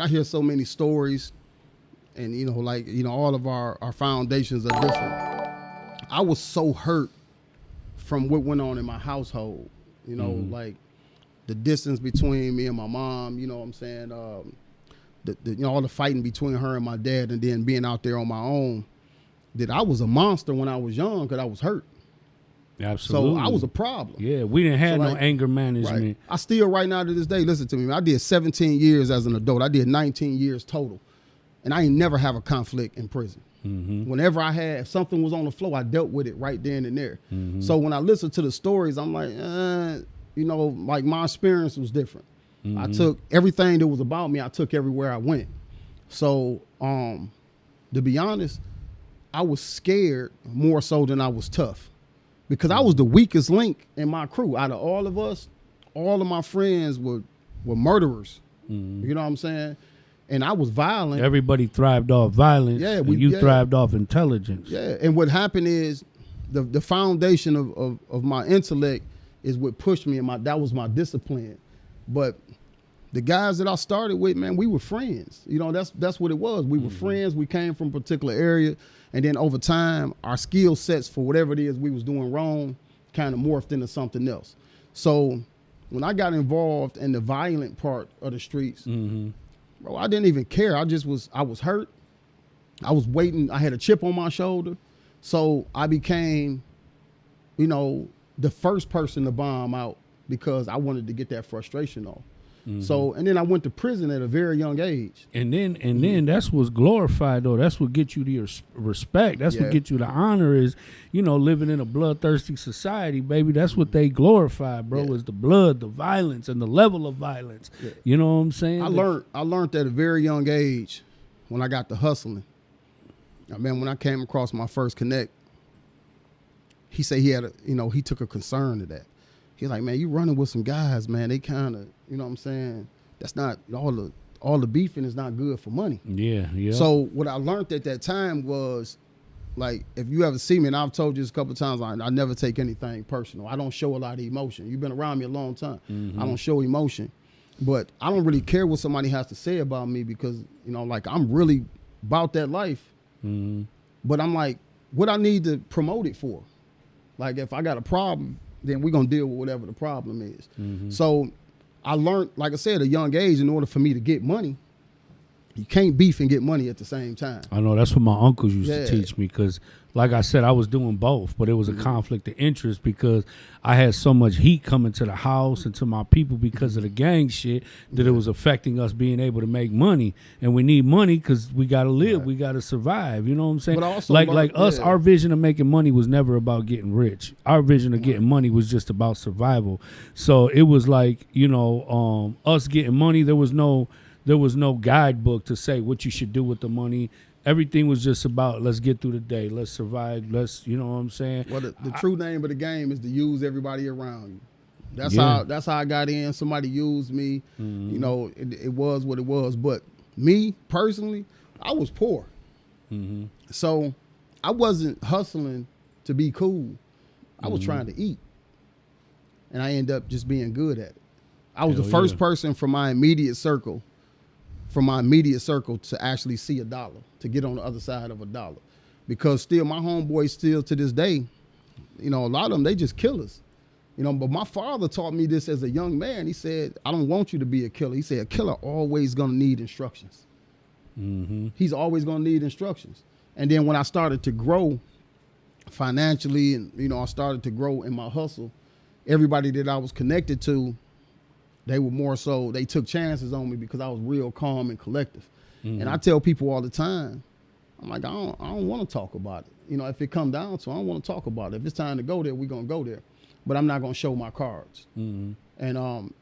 hear so many stories, and all of our foundations are different. I was so hurt from what went on in my household. Like the distance between me and my mom. You know what I'm saying? All the fighting between her and my dad, and then being out there on my own. That I was a monster when I was young because I was hurt. Absolutely. So I was a problem. Yeah, we didn't have no anger management. Right. I still, right now to this day, listen to me, I did 17 years as an adult. I did 19 years total. And I ain't never have a conflict in prison. Mm-hmm. Whenever if something was on the floor, I dealt with it right then and there. Mm-hmm. So when I listen to the stories, I'm like, like my experience was different. Mm-hmm. I took everything that was about me, I took everywhere I went. So to be honest, I was scared more so than I was tough. Because I was the weakest link in my crew. Out of all of us, all of my friends were murderers. Mm-hmm. You know what I'm saying? And I was violent. Everybody thrived off violence. Yeah, you thrived off intelligence. Yeah, and what happened is the foundation of my intellect is what pushed me, and that was my discipline. But the guys that I started with, man, we were friends. That's what it was. We were friends. We came from a particular area. And then over time, our skill sets for whatever it is we was doing wrong kind of morphed into something else. So when I got involved in the violent part of the streets, mm-hmm. Bro, I didn't even care. I was hurt. I was waiting. I had a chip on my shoulder. So I became, the first person to bomb out because I wanted to get that frustration off. Mm-hmm. So, and then I went to prison at a very young age. And then that's what's glorified, though. That's what gets you to your respect. That's what gets you the honor is, living in a bloodthirsty society, baby. That's what they glorify, bro, is the blood, the violence, and the level of violence. Yeah. You know what I'm saying? I learned at a very young age when I got to hustling. I mean, when I came across my first connect, he said he had he took a concern to that. He's like, man, you running with some guys, man. They kind of, you know what I'm saying? That's not all the beefing is not good for money. Yeah, yeah. So what I learned at that time was, like, if you ever see me, and I've told you this a couple of times, I never take anything personal. I don't show a lot of emotion. You've been around me a long time. Mm-hmm. I don't show emotion, but I don't really care what somebody has to say about me because, like, I'm really about that life. Mm-hmm. But I'm like, what I need to promote it for? Like, if I got a problem, then we're going to deal with whatever the problem is. Mm-hmm. So I learned, like I said, at a young age, in order for me to get money, you can't beef and get money at the same time. I know. That's what my uncles used to teach me because, like I said, I was doing both, but it was a conflict of interest because I had so much heat coming to the house and to my people because of the gang shit that it was affecting us being able to make money. And we need money because we got to live. Right. We got to survive. You know what I'm saying? But also like us, our vision of making money was never about getting rich. Our vision of getting money was just about survival. So it was like, us getting money, there was no guidebook to say what you should do with the money. Everything was just about, let's get through the day. Let's survive. You know what I'm saying? Well, the true name of the game is to use everybody around you. That's how I got in. Somebody used me. Mm-hmm. It was what it was. But me personally, I was poor. Mm-hmm. So I wasn't hustling to be cool. I was trying to eat. And I ended up just being good at it. I was the first person from my immediate circle to actually see $1, to get on the other side of $1. Because still, my homeboys still to this day, a lot of them, they just killers. But my father taught me this as a young man. He said, I don't want you to be a killer. He said, a killer always going to need instructions. Mm-hmm. He's always going to need instructions. And then when I started to grow financially and, I started to grow in my hustle, everybody that I was connected to, they were more so, they took chances on me because I was real calm and collective. Mm-hmm. And I tell people all the time, I'm like, I don't want to talk about it. If it come down to it, I don't want to talk about it. If it's time to go there, we're going to go there. But I'm not going to show my cards. Mm-hmm. And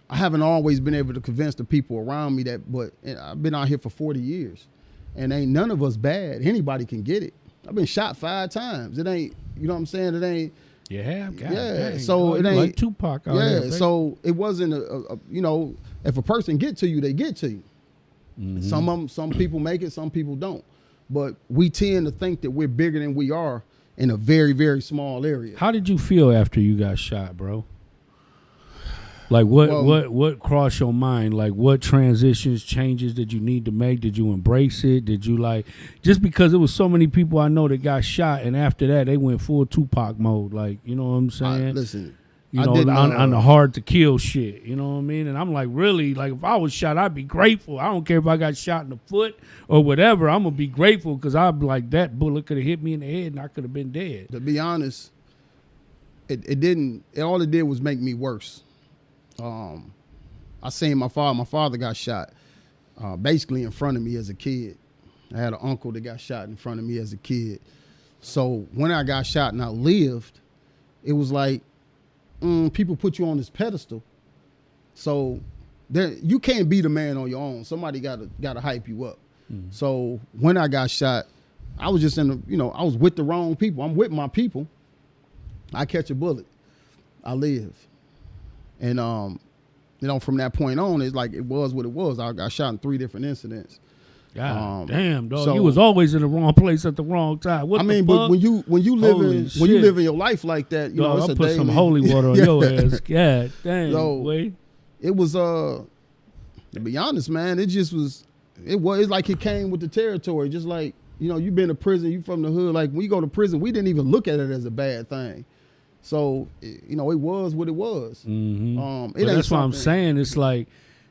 I haven't always been able to convince the people around me that, but I've been out here for 40 years. And ain't none of us bad. Anybody can get it. I've been shot 5 times. It ain't, you know what I'm saying? It ain't. Yeah, dang. So it ain't like Tupac out there. Yeah, so it wasn't if a person get to you, they get to you. Mm-hmm. Some people make it, some people don't. But we tend to think that we're bigger than we are in a very, very small area. How did you feel after you got shot, bro? Like what crossed your mind? Like what transitions, changes did you need to make? Did you embrace it? Did you just because it was so many people I know that got shot and after that they went full Tupac mode, like, you know what I'm saying? Listen, on the hard to kill shit, you know what I mean? And I'm like, really, like if I was shot, I'd be grateful. I don't care if I got shot in the foot or whatever. I'm gonna be grateful because I'd be like, that bullet could have hit me in the head and I could have been dead. To be honest, it didn't. All it did was make me worse. I seen my father got shot basically in front of me as a kid. I had an uncle that got shot in front of me as a kid. So when I got shot and I lived, it was like people put you on this pedestal. So you can't be the man on your own. Somebody gotta hype you up. Mm-hmm. So when I got shot, I was just I was with the wrong people. I'm with my people. I catch a bullet, I live. And, from that point on, it's like it was what it was. I got shot in 3 different incidents. God damn, dog. So, you was always in the wrong place at the wrong time. But when you live in your life like that, I'll put some holy water on your ass. God damn. So, it was to be honest, man, it's like it came with the territory. Just like, you've been to prison, you from the hood. Like when you go to prison, we didn't even look at it as a bad thing. So, it was what it was. Mm-hmm. That's what I'm saying. It's like,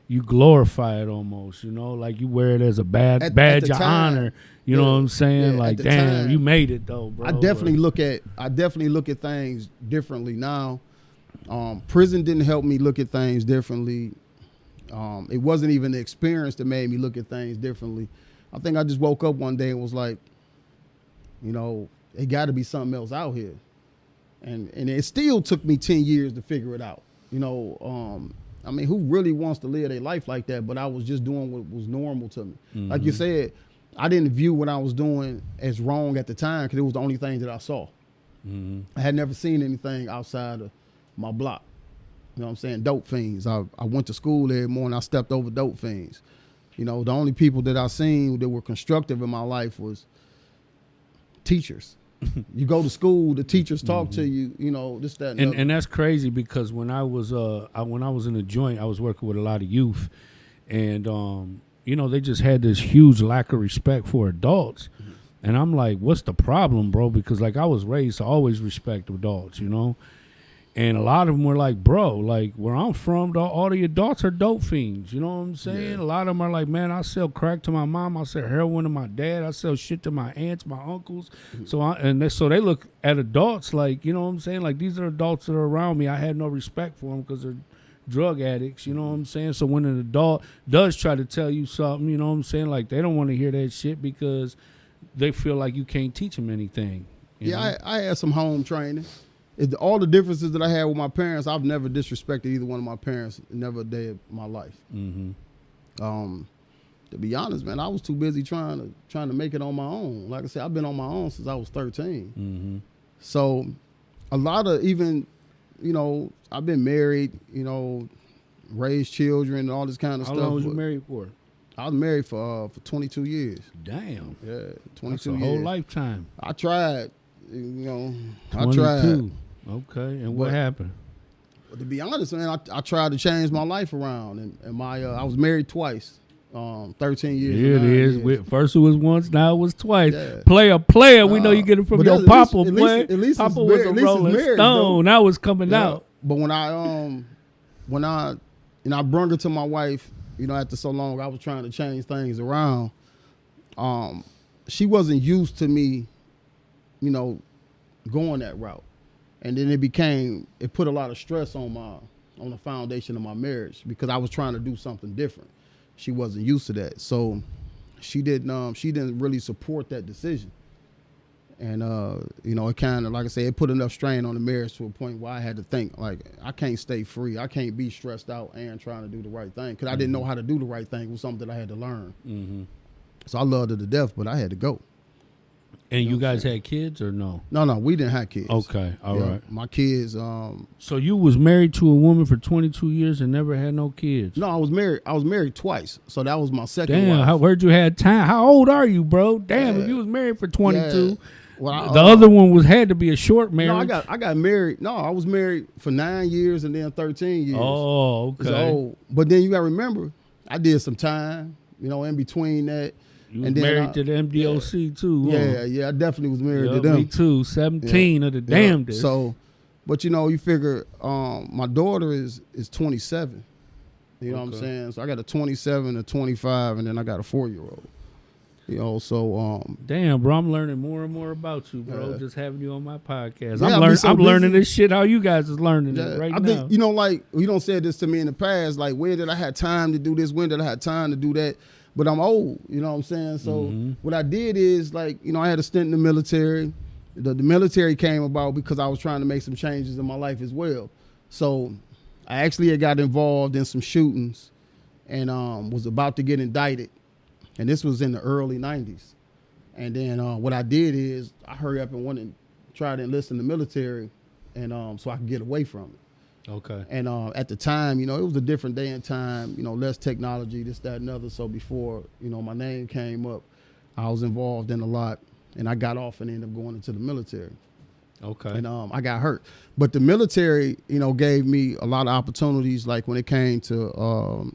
you glorify it almost, you know, like you wear it as a badge of honor. You know what I'm saying? Yeah, like, damn, you made it though, bro. I definitely look at things differently now. Prison didn't help me look at things differently. It wasn't even the experience that made me look at things differently. I think I just woke up one day and was like, you know, it got to be something else out here. And it still took me 10 years to figure it out. You know, I mean, who really wants to live their life like that? But I was just doing what was normal to me. Mm-hmm. Like you said, I didn't view what I was doing as wrong at the time because it was the only thing that I saw. Mm-hmm. I had never seen anything outside of my block. You know what I'm saying? Dope fiends. I went to school every morning. I stepped over dope fiends. You know, the only people that I seen that were constructive in my life was teachers. You go to school, the teachers talk to you, you know, this, that, and that's crazy because when I was in the joint, I was working with a lot of youth, and you know, they just had this huge lack of respect for adults, and I'm like, what's the problem, bro? Because like I was raised to always respect adults, you know. And a lot of them were like, bro, like where I'm from, all the adults are dope fiends. You know what I'm saying? Yeah. A lot of them are like, man, I sell crack to my mom. I sell heroin to my dad. I sell shit to my aunts, my uncles. Mm-hmm. So they look at adults like, you know what I'm saying? Like these are adults that are around me. I had no respect for them because they're drug addicts. You know what I'm saying? So when an adult does try to tell you something, you know what I'm saying? Like they don't want to hear that shit because they feel like you can't teach them anything. You know? I had some home training. All the differences that I had with my parents, I've never disrespected either one of my parents, never a day of my life. Mm-hmm. To be honest, man, I was too busy trying to make it on my own. Like I said, I've been on my own since I was 13. Mm-hmm. So a lot of even, you know, I've been married, you know, raised children and all this kind of stuff. How long was you married for? I was married for 22 years. Damn. Yeah, 22 That's a years. whole lifetime. I tried, you know, 22. I tried. Okay, and what happened? To be honest, man, I tried to change my life around, and I was married twice, 13 years. Here it is. Years. First it was once, now it was twice. Yeah. Player. We know you get it from your papa, boy. At least Papa was a Rolling Stone. That was coming out. But when I brung her to my wife, you know, after so long, I was trying to change things around. She wasn't used to me, you know, going that route. And then it put a lot of stress on the foundation of my marriage because I was trying to do something different. She wasn't used to that. So she didn't really support that decision. And, you know, it kind of, like I said, it put enough strain on the marriage to a point where I had to think, like, I can't stay free. I can't be stressed out and trying to do the right thing because I didn't know how to do the right thing. It was something that I had to learn. Mm-hmm. So I loved her to death, but I had to go. And you guys had kids or no? No, we didn't have kids. Okay, all right. My kids. So you was married to a woman for 22 years and never had no kids? No, I was married twice. So that was my second wife. Damn, where'd you had time? How old are you, bro? Damn, if you was married for 22. Yeah. Well, the other one had to be a short marriage. No, I got married. No, I was married for 9 years and then 13 years. Oh, okay. So, but then you got to remember, I did some time, you know, in between that. You was married to the MDOC too. Huh? Yeah, I definitely was married to them. Me too. 17 of the damnedest. So, but you know, you figure my daughter is 27. You know what I'm saying? So I got a 27, a 25, and then I got a 4-year-old. You know, so damn, bro, I'm learning more and more about you, bro. Just having you on my podcast. I'm learning this shit how you guys is learning it right now. I think, you know, like you don't say this to me in the past, like when did I have time to do this? When did I have time to do that? But I'm old, you know what I'm saying? So what I did is, like, you know, I had a stint in the military. The military came about because I was trying to make some changes in my life as well. So I actually had got involved in some shootings and was about to get indicted. And this was in the early 90s. And then what I did is I hurry up and went and tried to enlist in the military and so I could get away from it. Okay. And at the time, you know, it was a different day and time, you know, less technology, this, that, and other. So before, you know, my name came up, I was involved in a lot. And I got off and ended up going into the military. Okay. And I got hurt. But the military, you know, gave me a lot of opportunities, like when it came to,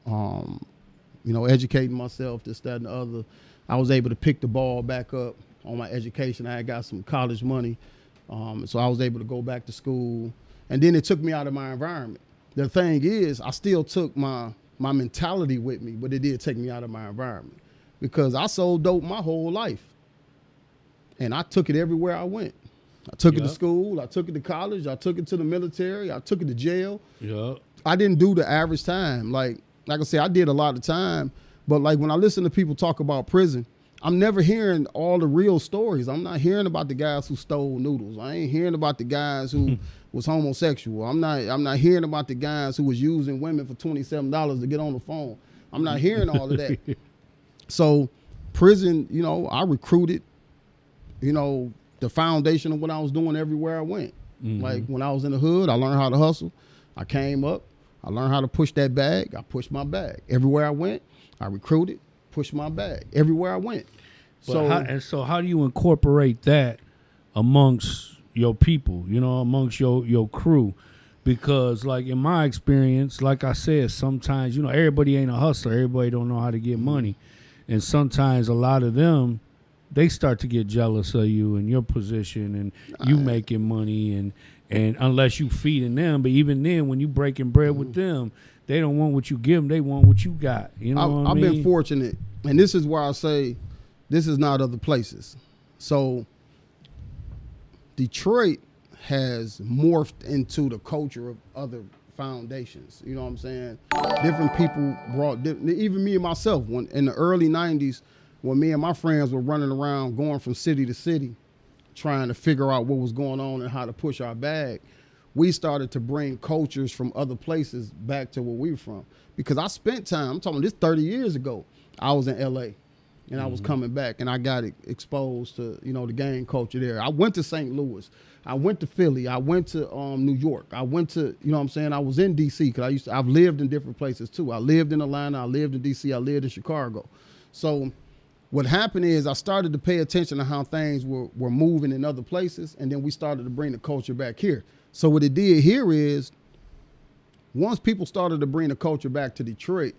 you know, educating myself, this, that, and the other. I was able to pick the ball back up on my education. I had got some college money. So I was able to go back to school. And then it took me out of my environment. The thing is, I still took my my mentality with me, but it did take me out of my environment because I sold dope my whole life. And I took it everywhere I went. I took it to school. I took it to college. I took it to the military. I took it to jail. Yeah. I didn't do the average time. Like I said, I did a lot of time. But like when I listen to people talk about prison, I'm never hearing all the real stories. I'm not hearing about the guys who stole noodles. I ain't hearing about the guys who was homosexual. I'm not hearing about the guys who was using women for $27 to get on the phone. I'm not hearing all of that. So prison, you know, I recruited, you know, the foundation of what I was doing everywhere I went. Like when I was in the hood, I learned how to hustle. I came up, I learned how to push that bag. I pushed my bag. Everywhere I went, I recruited, pushed my bag. Everywhere I went. So how do you incorporate that amongst your people, you know, amongst your crew? Because like in my experience, like I said, sometimes, you know, everybody ain't a hustler. Everybody don't know how to get money. And sometimes a lot of them, they start to get jealous of you and your position and you making money and unless you feeding them. But even then, when you breaking bread with them, they don't want what you give them. They want what you got. You know what I mean? I've been fortunate. And this is why I say this is not other places. So Detroit has morphed into the culture of other foundations. You know what I'm saying? Different people brought, even me and myself, when in the early 90s, when me and my friends were running around going from city to city, trying to figure out what was going on and how to push our bag, we started to bring cultures from other places back to where we were from. Because I spent time, I'm talking this 30 years ago, I was in LA and I was coming back and I got exposed to, you know, the gang culture there. I went to St. Louis. I went to Philly. I went to New York. I went to, you know what I'm saying? I was in DC because I've lived in different places too. I lived in Atlanta. I lived in DC. I lived in Chicago. So what happened is I started to pay attention to how things were moving in other places, and then we started to bring the culture back here. So what it did here is once people started to bring the culture back to Detroit,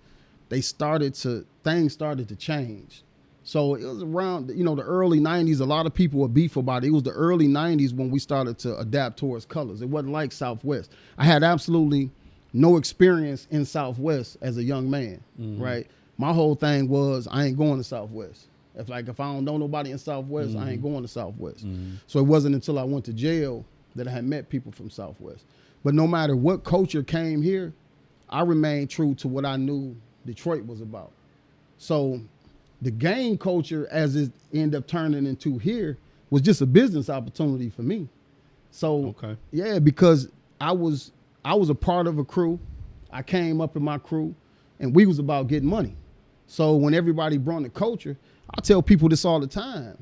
things started to change. So it was around, you know, the early 90s. A lot of people were beef about it. It was the early 90s when we started to adapt towards colors. It wasn't like Southwest. I had absolutely no experience in Southwest as a young man, right? My whole thing was I ain't going to Southwest. If I don't know nobody in Southwest, I ain't going to Southwest. So it wasn't until I went to jail that I had met people from Southwest. But no matter what culture came here, I remained true to what I knew Detroit was about. So the gang culture, as it ended up turning into here, was just a business opportunity for me. So yeah, because I was a part of a crew. I came up in my crew, and we was about getting money. So when everybody brought the culture, I tell people this all the time.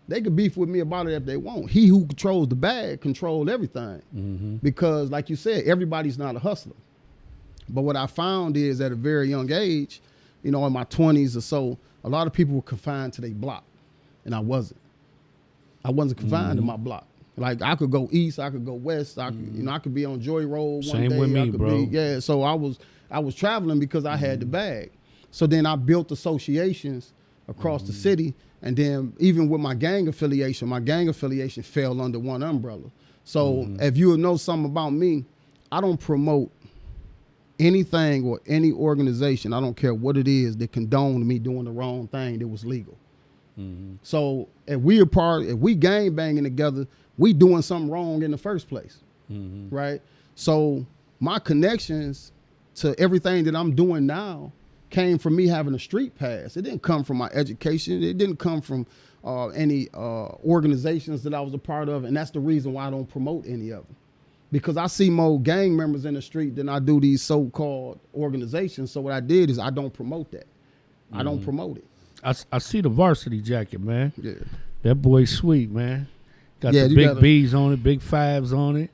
They could beef with me about it if they want. He who controls the bag controls everything. Because like you said, everybody's not a hustler. But what I found is at a very young age, you know, in my 20s or so, a lot of people were confined to their block, and I wasn't. I wasn't confined to my block. Like I could go east, I could go west, I could, you know, I could be on Joy Road one Same day. with me, I could bro. So I was traveling because I had the bag. So then I built associations across the city, and then even with my gang affiliation fell under one umbrella. So if you would know something about me, I don't promote anything or any organization, I don't care what it is, that condoned me doing the wrong thing that was legal. So if we gang banging together, we doing something wrong in the first place, right? So my connections to everything that I'm doing now came from me having a street pass. It didn't come from my education. It didn't come from any organizations that I was a part of, and that's the reason why I don't promote any of them. Because I see more gang members in the street than I do these so-called organizations. So what I did is I don't promote that. I don't promote it. I see the varsity jacket, man. Yeah. That boy's sweet, man. Got the big B's on it, big 5s on it.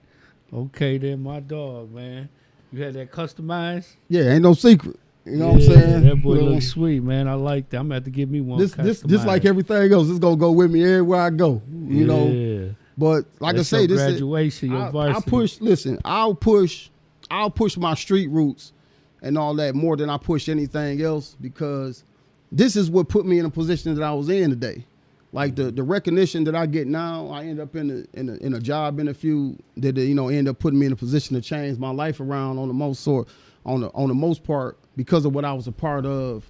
Okay, then my dog, man. You had that customized? Yeah, ain't no secret. You know what I'm saying? That boy looks sweet, man. I like that. I'm going to have to give me one. This like everything else. It's going to go with me everywhere I go. You know? But like that's I say, this graduation, your varsity. I'll push my street roots and all that more than I push anything else, because this is what put me in a position that I was in today. Like the recognition that I get now, I end up in a job interview that end up putting me in a position to change my life around on the most part because of what I was a part of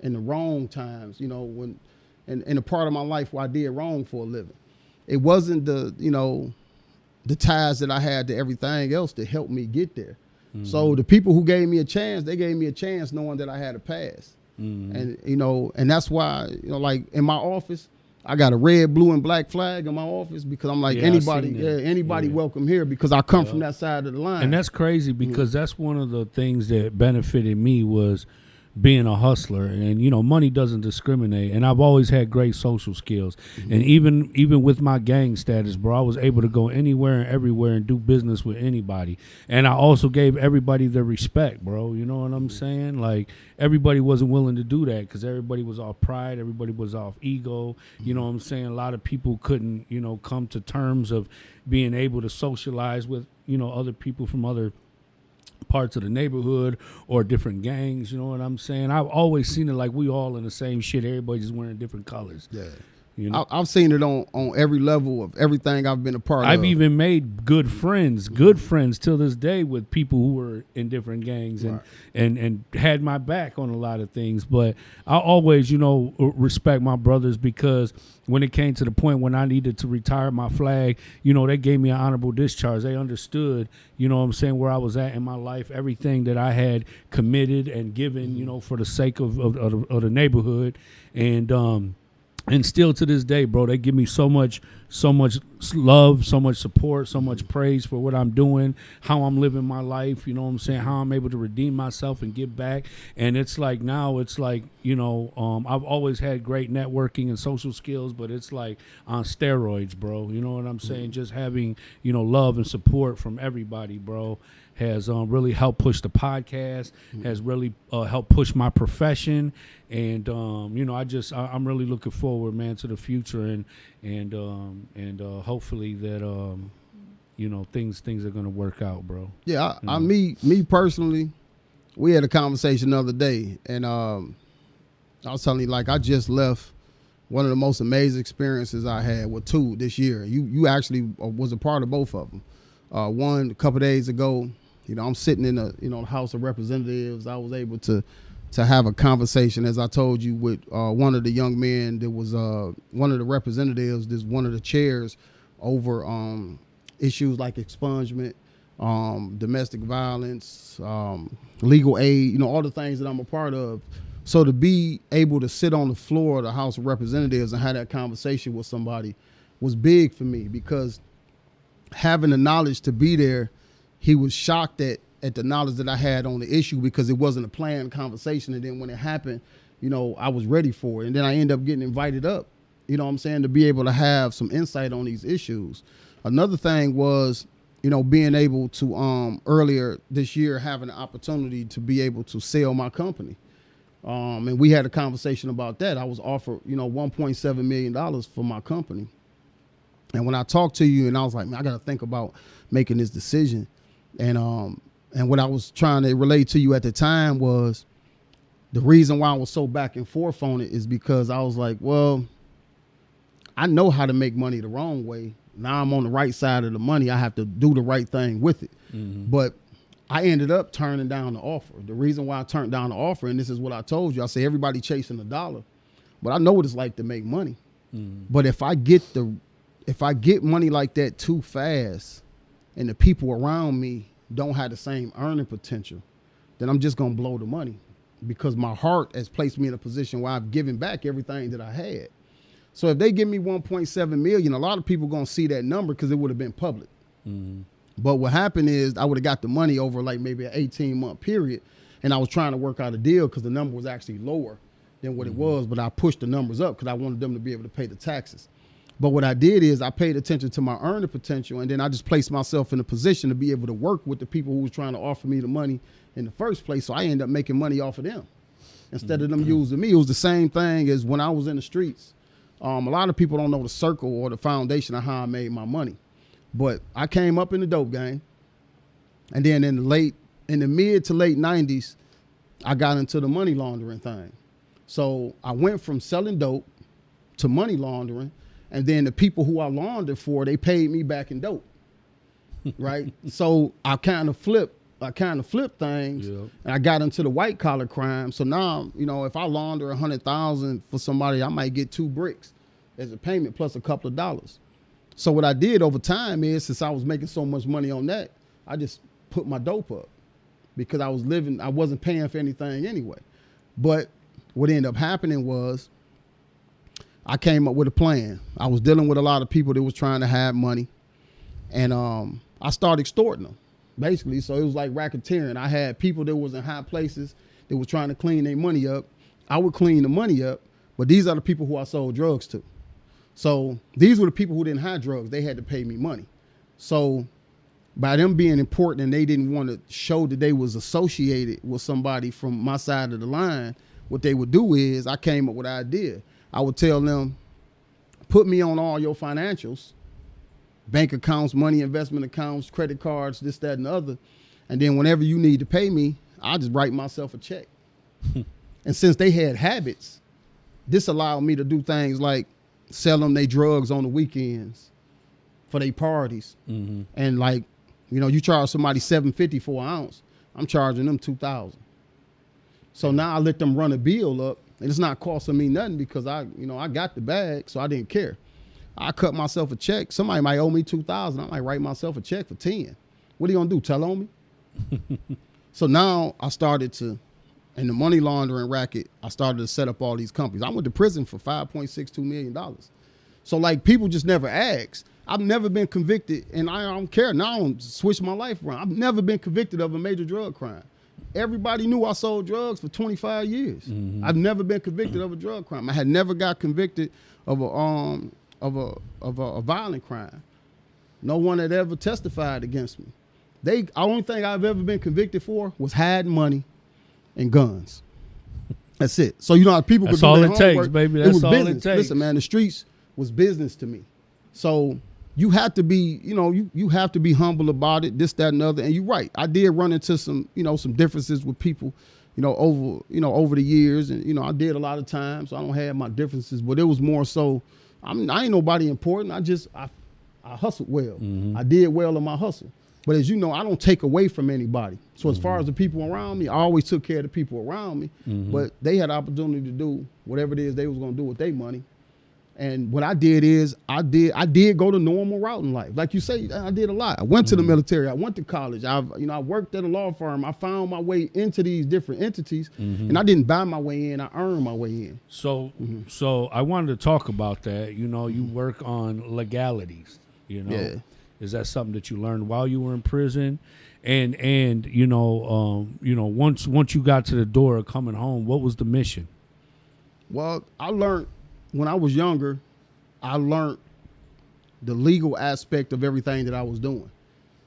in the wrong times, you know, when in a part of my life where I did wrong for a living. It wasn't the, you know, the ties that I had to everything else that helped me get there. Mm-hmm. So the people who gave me a chance, they gave me a chance knowing that I had a past. Mm-hmm. And, you know, and that's why, you know, like in my office, I got a red, blue, and black flag in my office because I'm like, anybody welcome here because I come from that side of the line. And that's crazy because that's one of the things that benefited me was being a hustler. And, you know, money doesn't discriminate. And I've always had great social skills. Mm-hmm. And even with my gang status, bro, I was able to go anywhere and everywhere and do business with anybody. And I also gave everybody their respect, bro. You know what I'm saying? Like, everybody wasn't willing to do that because everybody was off pride. Everybody was off ego. You know what I'm saying? A lot of people couldn't, you know, come to terms of being able to socialize with, you know, other people from other parts of the neighborhood or different gangs, you know what I'm saying? I've always seen it like we all in the same shit. Everybody just wearing different colors. Yeah. You know? I've seen it on every level of everything I've been a part of. I've even made good friends till this day with people who were in different gangs and had my back on a lot of things. But I always, you know, respect my brothers because when it came to the point when I needed to retire my flag, you know, they gave me an honorable discharge. They understood, you know what I'm saying, where I was at in my life, everything that I had committed and given, you know, for the sake of the neighborhood. And still to this day, bro, they give me so much love, so much support, so much praise for what I'm doing, how I'm living my life, you know what I'm saying, how I'm able to redeem myself and give back. And it's like now it's like, you know, I've always had great networking and social skills, but it's like on steroids, bro. You know what I'm saying? Just having, you know, love and support from everybody, bro, has really helped push the podcast, has really helped push my profession. And, you know, I'm really looking forward, man, to the future and hopefully that, you know, things are going to work out, bro. Yeah, me personally, we had a conversation the other day, and I was telling you, like, I just left one of the most amazing experiences I had with two this year. You actually was a part of both of them. One, a couple of days ago, you know, I'm sitting in the House of Representatives. I was able to have a conversation, as I told you, with one of the young men that was one of the representatives, that's one of the chairs over issues like expungement, domestic violence, legal aid, you know, all the things that I'm a part of. So to be able to sit on the floor of the House of Representatives and have that conversation with somebody was big for me because having the knowledge to be there, he was shocked at the knowledge that I had on the issue because it wasn't a planned conversation. And then when it happened, you know, I was ready for it. And then I ended up getting invited up, you know what I'm saying, to be able to have some insight on these issues. Another thing was, you know, being able to earlier this year having the opportunity to be able to sell my company. And we had a conversation about that. I was offered, you know, $1.7 million for my company. And when I talked to you and I was like, man, I got to think about making this decision. And what I was trying to relate to you at the time was the reason why I was so back and forth on it is because I was like, well, I know how to make money the wrong way. Now I'm on the right side of the money. I have to do the right thing with it. Mm-hmm. But I ended up turning down the offer. The reason why I turned down the offer, and this is what I told you, I say everybody chasing a dollar, but I know what it's like to make money. Mm-hmm. But if I get money like that too fast and the people around me don't have the same earning potential, then I'm just going to blow the money because my heart has placed me in a position where I've given back everything that I had. So if they give me 1.7 million, a lot of people going to see that number because it would have been public. Mm-hmm. But what happened is I would have got the money over like maybe an 18-month period, and I was trying to work out a deal because the number was actually lower than what it was, but I pushed the numbers up because I wanted them to be able to pay the taxes. But what I did is I paid attention to my earning potential, and then I just placed myself in a position to be able to work with the people who was trying to offer me the money in the first place. So I ended up making money off of them instead of them using me. It was the same thing as when I was in the streets. A lot of people don't know the circle or the foundation of how I made my money. But I came up in the dope game, and then in the mid to late 90s, I got into the money laundering thing. So I went from selling dope to money laundering. And then the people who I laundered for, they paid me back in dope, right? So I kind of flipped I kind of flipped things, Yeah. and I got into the white collar crime. So now, you know, if I launder $100,000 for somebody, I might get 2 bricks as a payment plus a couple of dollars. So what I did over time is, since I was making so much money on that, I just put my dope up because I wasn't paying for anything anyway. But what ended up happening was I came up with a plan. I was dealing with a lot of people that was trying to have money, and I started extorting them, basically. So it was like racketeering. I had people that was in high places that was trying to clean their money up. I would clean the money up, but these are the people who I sold drugs to. So these were the people who didn't have drugs. They had to pay me money. So by them being important and they didn't want to show that they was associated with somebody from my side of the line, what they would do is I came up with an idea. I would tell them, put me on all your financials, bank accounts, money investment accounts, credit cards, this, that, and the other. And then whenever you need to pay me, I'll just write myself a check. And since they had habits, this allowed me to do things like sell them their drugs on the weekends for their parties. Mm-hmm. And like, you know, you charge somebody $7.50 for an ounce, I'm charging them $2,000. So now I let them run a bill up, and it's not costing me nothing because I got the bag, so I didn't care. I cut myself a check. Somebody might owe me $2,000. I might write myself a check for 10. What are you gonna do? Tell on me? So now I started to, in the money laundering racket, I started to set up all these companies. I went to prison for $5.62 million. So like people just never ask. I've never been convicted, and I don't care. Now I don't switch my life around. I've never been convicted of a major drug crime. Everybody knew I sold drugs for 25 years. Mm-hmm. I've never been convicted of a drug crime. I had never got convicted of a violent crime. No one had ever testified against me. The only thing I've ever been convicted for was hiding money and guns. That's it. So you know how people could do their homework. That's all it takes, baby. That's all it takes. Listen, man, the streets was business to me. So you have to be, you have to be humble about it, this, that, and the other. And you're right. I did run into some differences with people, over the years. And, I did a lot of times. So I don't have my differences, but it was more so, I ain't nobody important. I hustled well. Mm-hmm. I did well in my hustle. But as you know, I don't take away from anybody. So as far as the people around me, I always took care of the people around me. Mm-hmm. But they had the opportunity to do whatever it is they was going to do with their money. And what I did is I did go the normal route in life. Like you say, I did a lot. I went to the military. I went to college. I worked at a law firm. I found my way into these different entities, and I didn't buy my way in. I earned my way in. So I wanted to talk about that. You work on legalities. Yeah. Is that something that you learned while you were in prison? And once you got to the door of coming home, what was the mission? Well, I learned. When I was younger, I learned the legal aspect of everything that I was doing.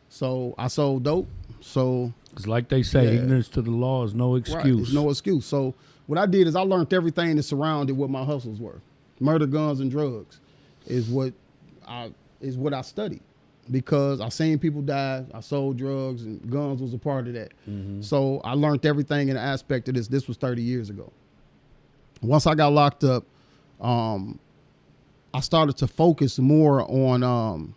So I sold dope. So it's like they say, ignorance to the law is no excuse. Right, it's no excuse. So what I did is I learned everything that surrounded what my hustles were. Murder, guns, and drugs is what I studied because I seen people die. I sold drugs, and guns was a part of that. Mm-hmm. So I learned everything in the aspect of this. This was 30 years ago. Once I got locked up, I started to focus more on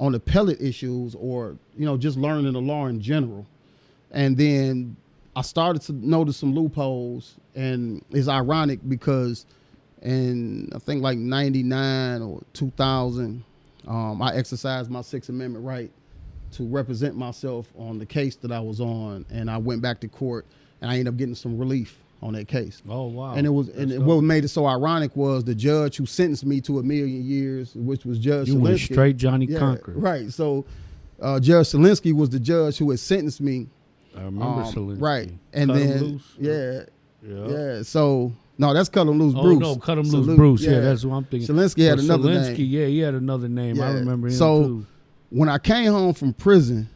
appellate issues or, just learning the law in general. And then I started to notice some loopholes, and it's ironic because in, I think like 99 or 2000, I exercised my Sixth Amendment right to represent myself on the case that I was on. And I went back to court and I ended up getting some relief on that case. Oh, wow. And what made it so ironic was the judge who sentenced me to 1 million years, which was Judge Cincere. You went straight Johnny Conquer. Right. So Judge Cincere was the judge who had sentenced me. I remember Cincere. Right. And Cut then, him loose. Yeah. So, no, that's Cut Him Loose Bruce. Oh, no, Cut Him Loose Bruce. Yeah, that's what I'm thinking. Cincere had another name. Yeah, he had another name. Yeah. I remember him too. When I came home from prison,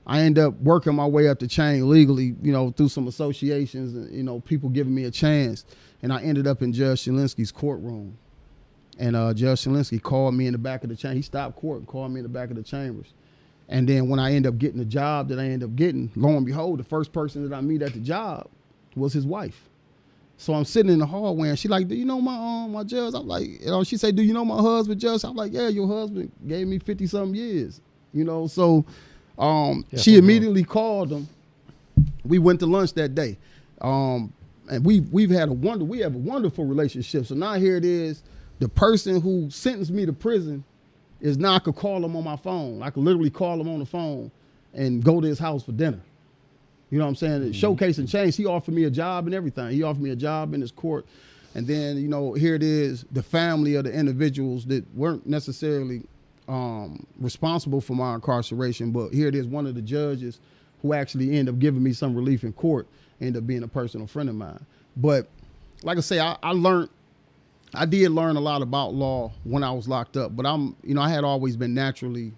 I ended up working my way up the chain legally, through some associations and, people giving me a chance. And I ended up in Judge Cincire's courtroom. And Judge Cincere called me in the back of the chamber. He stopped court and called me in the back of the chambers. And then when I ended up getting the job that I ended up getting, lo and behold, the first person that I meet at the job was his wife. So I'm sitting in the hallway and she like, do you know my judge? I'm like, she said, do you know my husband, Judge? I'm like, yeah, your husband gave me 50-something years, So She immediately called him. We went to lunch that day. And we have a wonderful relationship. So now here it is. The person who sentenced me to prison is now I could call him on my phone. I could literally call him on the phone and go to his house for dinner. You know what I'm saying? Mm-hmm. Showcase and change. He offered me a job and everything. He offered me a job in his court. And then, here it is, the family of the individuals that weren't necessarily responsible for my incarceration, but here it is, one of the judges who actually ended up giving me some relief in court ended up being a personal friend of mine. But like I say, I did learn a lot about law when I was locked up, but I had always been naturally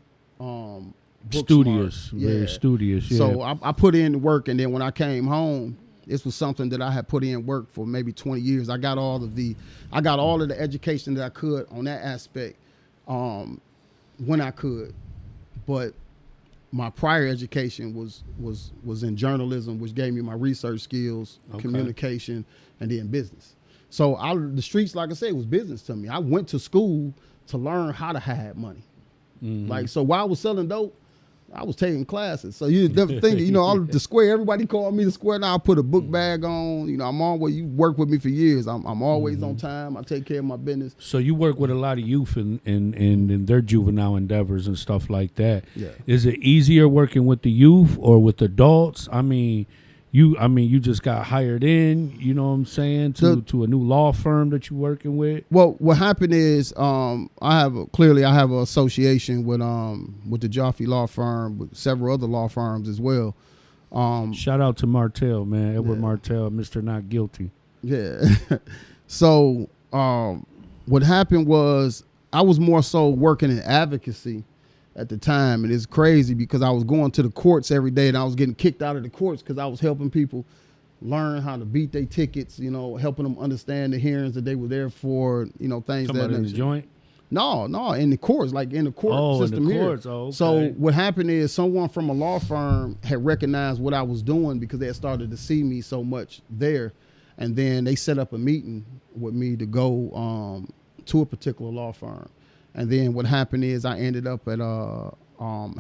studious, very studious. Yeah. So I put in the work, and then when I came home, this was something that I had put in work for maybe 20 years. I got all of the education that I could on that aspect when I could, but my prior education was in journalism, which gave me my research skills, communication, and then business. So the streets, like I said, was business to me. I went to school to learn how to hide money. Mm-hmm. So while I was selling dope, I was taking classes. So you never think, the square, everybody called me the square. Now I put a book bag on, I'm always, you work with me for years. I'm always on time. I take care of my business. So you work with a lot of youth in their juvenile endeavors and stuff like that. Yeah. Is it easier working with the youth or with adults? You just got hired in, you know what I'm saying, to a new law firm that you're working with? Well, what happened is I have an association with the Jaffe Law Firm, with several other law firms as well. Shout out to Martell, man, Edward Martell, Mr. Not Guilty. Yeah. So what happened was I was more so working in advocacy at the time, and it's crazy because I was going to the courts every day, and I was getting kicked out of the courts because I was helping people learn how to beat their tickets, helping them understand the hearings that they were there for, things that in the joint? No, in the courts, like in the court system in the here. Courts. Oh, okay. So what happened is someone from a law firm had recognized what I was doing because they had started to see me so much there, and then they set up a meeting with me to go to a particular law firm. And then what happened is I ended up at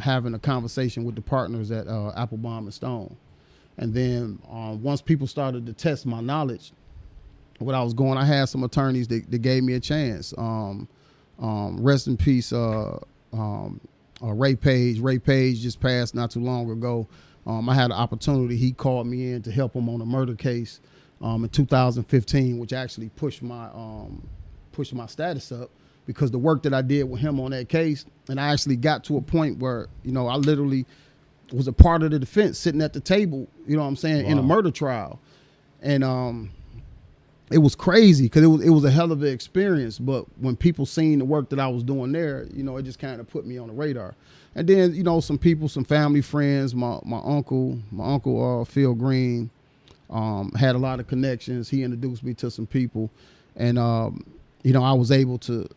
having a conversation with the partners at Applebaum and Stone. And then once people started to test my knowledge, what I was going, I had some attorneys that gave me a chance. Rest in peace, Ray Page. Ray Page just passed not too long ago. I had an opportunity. He called me in to help him on a murder case in 2015, which actually pushed my status up, because the work that I did with him on that case, and I actually got to a point where, I literally was a part of the defense sitting at the table, in a murder trial. And it was crazy because it was a hell of an experience. But when people seen the work that I was doing there, it just kind of put me on the radar. And then, some people, some family friends, my uncle Phil Green, had a lot of connections. He introduced me to some people, and, I was able to,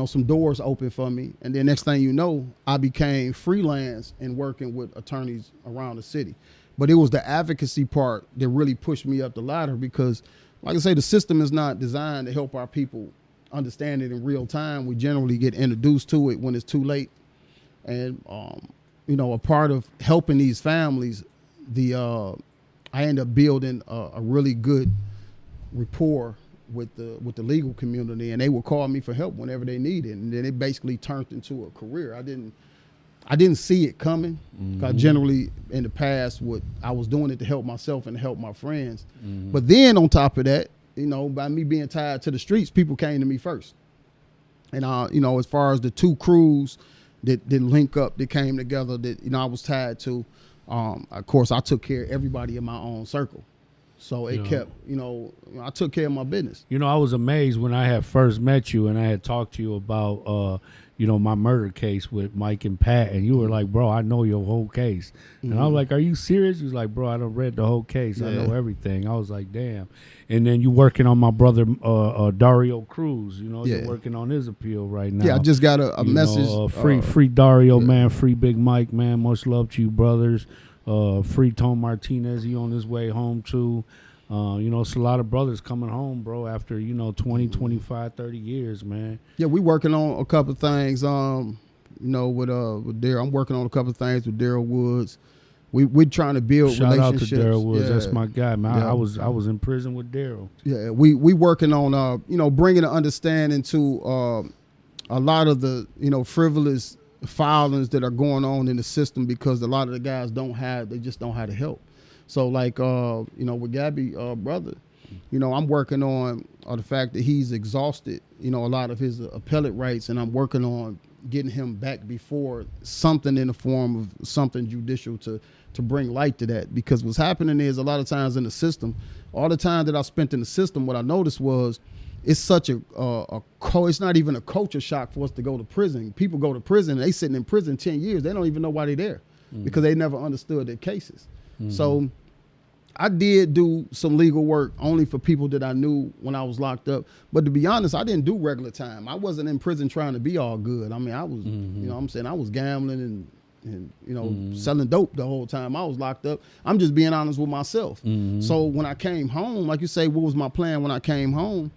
some doors open for me. And then next thing you know, I became freelance and working with attorneys around the city. But it was the advocacy part that really pushed me up the ladder because, like I say, the system is not designed to help our people understand it in real time. We generally get introduced to it when it's too late. And, a part of helping these families, I end up building a really good rapport with the legal community, and they would call me for help whenever they needed. And then it basically turned into a career. I didn't see it coming. Because generally in the past, I was doing it to help myself and to help my friends. But then on top of that, by me being tied to the streets, people came to me first. And as far as the two crews that link up, that came together, that I was tied to, of course I took care of everybody in my own circle. So it kept, I took care of my business. I was amazed when I had first met you and I had talked to you about, my murder case with Mike and Pat. And you were like, bro, I know your whole case. And I was like, are you serious? He was like, bro, I done read the whole case. Yeah. I know everything. I was like, damn. And then you working on my brother, Dario Cruz. You're working on his appeal right now. Yeah, I just got a message. Free Dario, man. Free Big Mike, man. Much love to you, brothers. Free Tom Martinez, he on his way home too. It's a lot of brothers coming home, bro, after 20, 25, 30 years, man. Yeah, we working on a couple of things. with Daryl. I'm working on a couple of things with Daryl Woods. We're trying to build relationships. Shout out to Daryl Woods. Yeah. That's my guy, man. Yeah. I was in prison with Daryl. Yeah, we working on bringing an understanding to a lot of the frivolous filings that are going on in the system, because a lot of the guys they just don't have the help. So like with Gabby brother, I'm working on the fact that he's exhausted a lot of his appellate rights, and I'm working on getting him back before something in the form of something judicial to bring light to that. Because what's happening is, a lot of times in the system, all the time that I spent in the system, what I noticed was it's such it's not even a culture shock for us to go to prison. People go to prison, they sitting in prison 10 years. They don't even know why they're there, because they never understood their cases. So I did do some legal work only for people that I knew when I was locked up. But to be honest, I didn't do regular time. I wasn't in prison trying to be all good. I mean, I was, I was gambling and selling dope the whole time I was locked up. I'm just being honest with myself. So when I came home, like you say, what was my plan when I came home?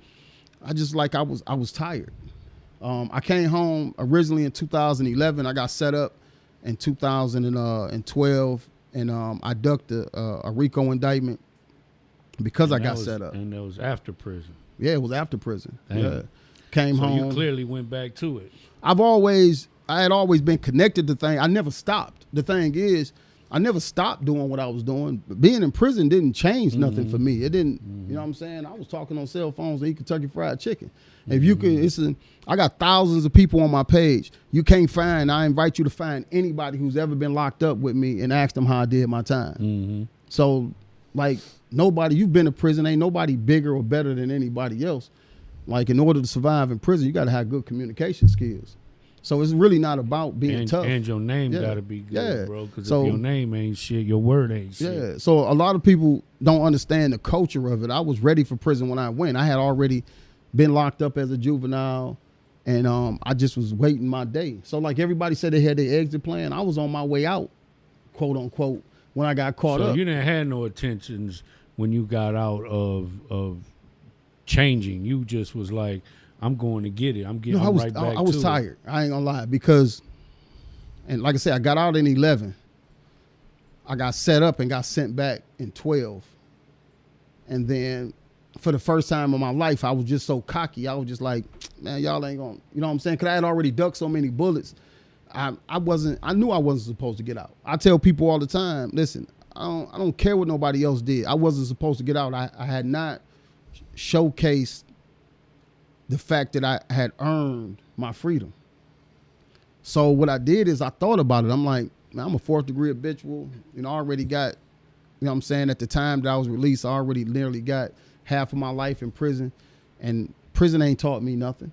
I was tired. I came home originally in 2011. I got set up in 2012. And I ducked a RICO indictment because I got set up. And that was after prison. Yeah, it was after prison. Damn. Yeah. Came home. So you clearly went back to it. I had always been connected to things. I never stopped. The thing is, I never stopped doing what I was doing. Being in prison didn't change nothing for me. It didn't, you know what I'm saying? I was talking on cell phones and eating Kentucky Fried Chicken. If you could, I got thousands of people on my page. You can't find, I invite you to find anybody who's ever been locked up with me and ask them how I did my time. So, like, nobody, you've been to prison, ain't nobody bigger or better than anybody else. Like, in order to survive in prison, you got to have good communication skills. So it's really not about being tough. And your name got to be good, bro. Because if your name ain't shit, your word ain't shit. Yeah. So a lot of people don't understand the culture of it. I was ready for prison when I went. I had already been locked up as a juvenile, and I just was waiting my day. So like everybody said they had their exit plan, I was on my way out, quote unquote, when I got caught up. So you didn't have no intentions when you got out of changing. You just was like, I'm going to get it. I'm right back to it. I was tired. I ain't gonna lie, because, and like I said, I got out in 11. I got set up and got sent back in 12. And then for the first time in my life, I was just so cocky. I was just like, man, y'all ain't gonna, you know what I'm saying? Because I had already ducked so many bullets. I knew I wasn't supposed to get out. I tell people all the time, listen, I don't care what nobody else did. I wasn't supposed to get out. I had not showcased the fact that I had earned my freedom. So what I did is I thought about it. I'm like, man, I'm a 4th degree habitual. I already got, you know what I'm saying? At the time that I was released, I already nearly got half of my life in prison, and prison ain't taught me nothing.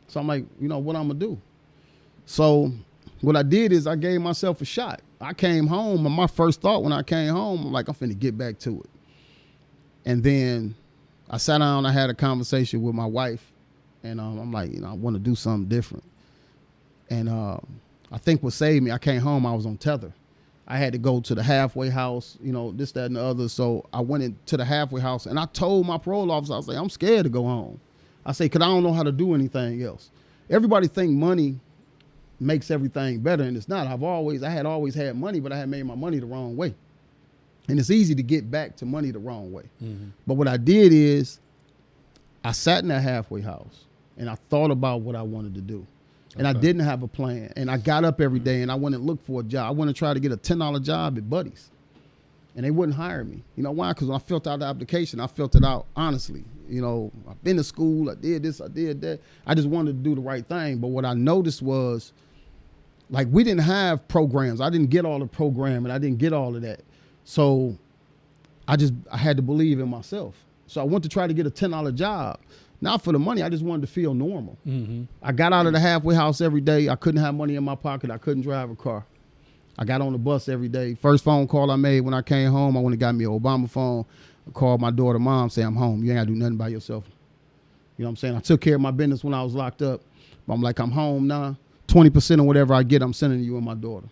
So I'm like, what I'm gonna do? So what I did is I gave myself a shot. I came home, and my first thought when I came home, I'm like, I'm finna get back to it. And then I sat down, I had a conversation with my wife, and I'm like, I want to do something different. And I think what saved me, I came home, I was on tether. I had to go to the halfway house, this, that, and the other. So I went into the halfway house, and I told my parole officer, I was like, I'm scared to go home. I say, because I don't know how to do anything else. Everybody think money makes everything better, and it's not. I had always had money, but I had made my money the wrong way. And it's easy to get back to money the wrong way. But what I did is I sat in that halfway house, and I thought about what I wanted to do. And I didn't have a plan. And I got up every day and I went and looked for a job. I went and tried to get a $10 job at Buddy's. And they wouldn't hire me. You know why? Because when I filled out the application, I filled it out honestly. I've been to school, I did this, I did that. I just wanted to do the right thing. But what I noticed was, like, we didn't have programs. I didn't get all the programming. I didn't get all of that. So I had to believe in myself. So I went to try to get a $10 job. Not for the money, I just wanted to feel normal. I got out of the halfway house every day. I couldn't have money in my pocket. I couldn't drive a car. I got on the bus every day. First phone call I made when I came home, I went and got me an Obama phone. I called my daughter, mom, say I'm home. You ain't gotta do nothing by yourself. You know what I'm saying? I took care of my business when I was locked up. But I'm like, I'm home now. 20% of whatever I get, I'm sending to you and my daughter.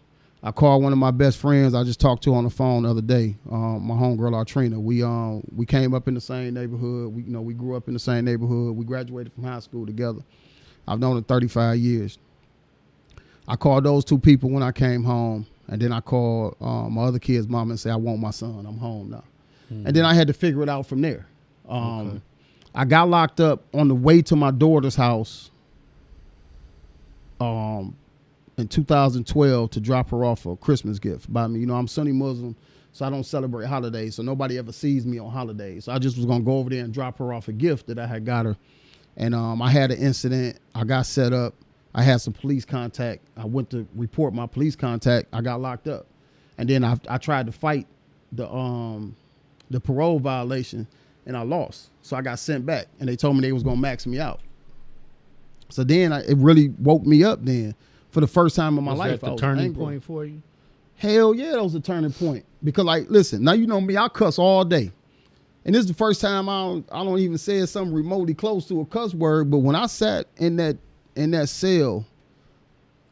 I called one of my best friends I just talked to on the phone the other day, my homegirl Artrina. We came up in the same neighborhood. We grew up in the same neighborhood. We graduated from high school together. I've known her 35 years. I called those 2 people when I came home, and then I called my other kid's mom and said, I want my son. I'm home now. And then I had to figure it out from there. Okay. I got locked up on the way to my daughter's house in 2012 to drop her off a Christmas gift by me. You know, I'm Sunni Muslim, so I don't celebrate holidays, so nobody ever sees me on holidays. So I just was going to go over there and drop her off a gift that I had got her. And I had an incident. I got set up. I had some police contact. I went to report my police contact. I got locked up. And then I tried to fight the parole violation, and I lost. So I got sent back, and they told me they was going to max me out. So then it really woke me up then. For the first time in my life, that the turning point for you? Hell yeah, that was a turning point. Because, like, listen, now you know me, I cuss all day. And this is the first time I don't even say something remotely close to a cuss word. But when I sat in that cell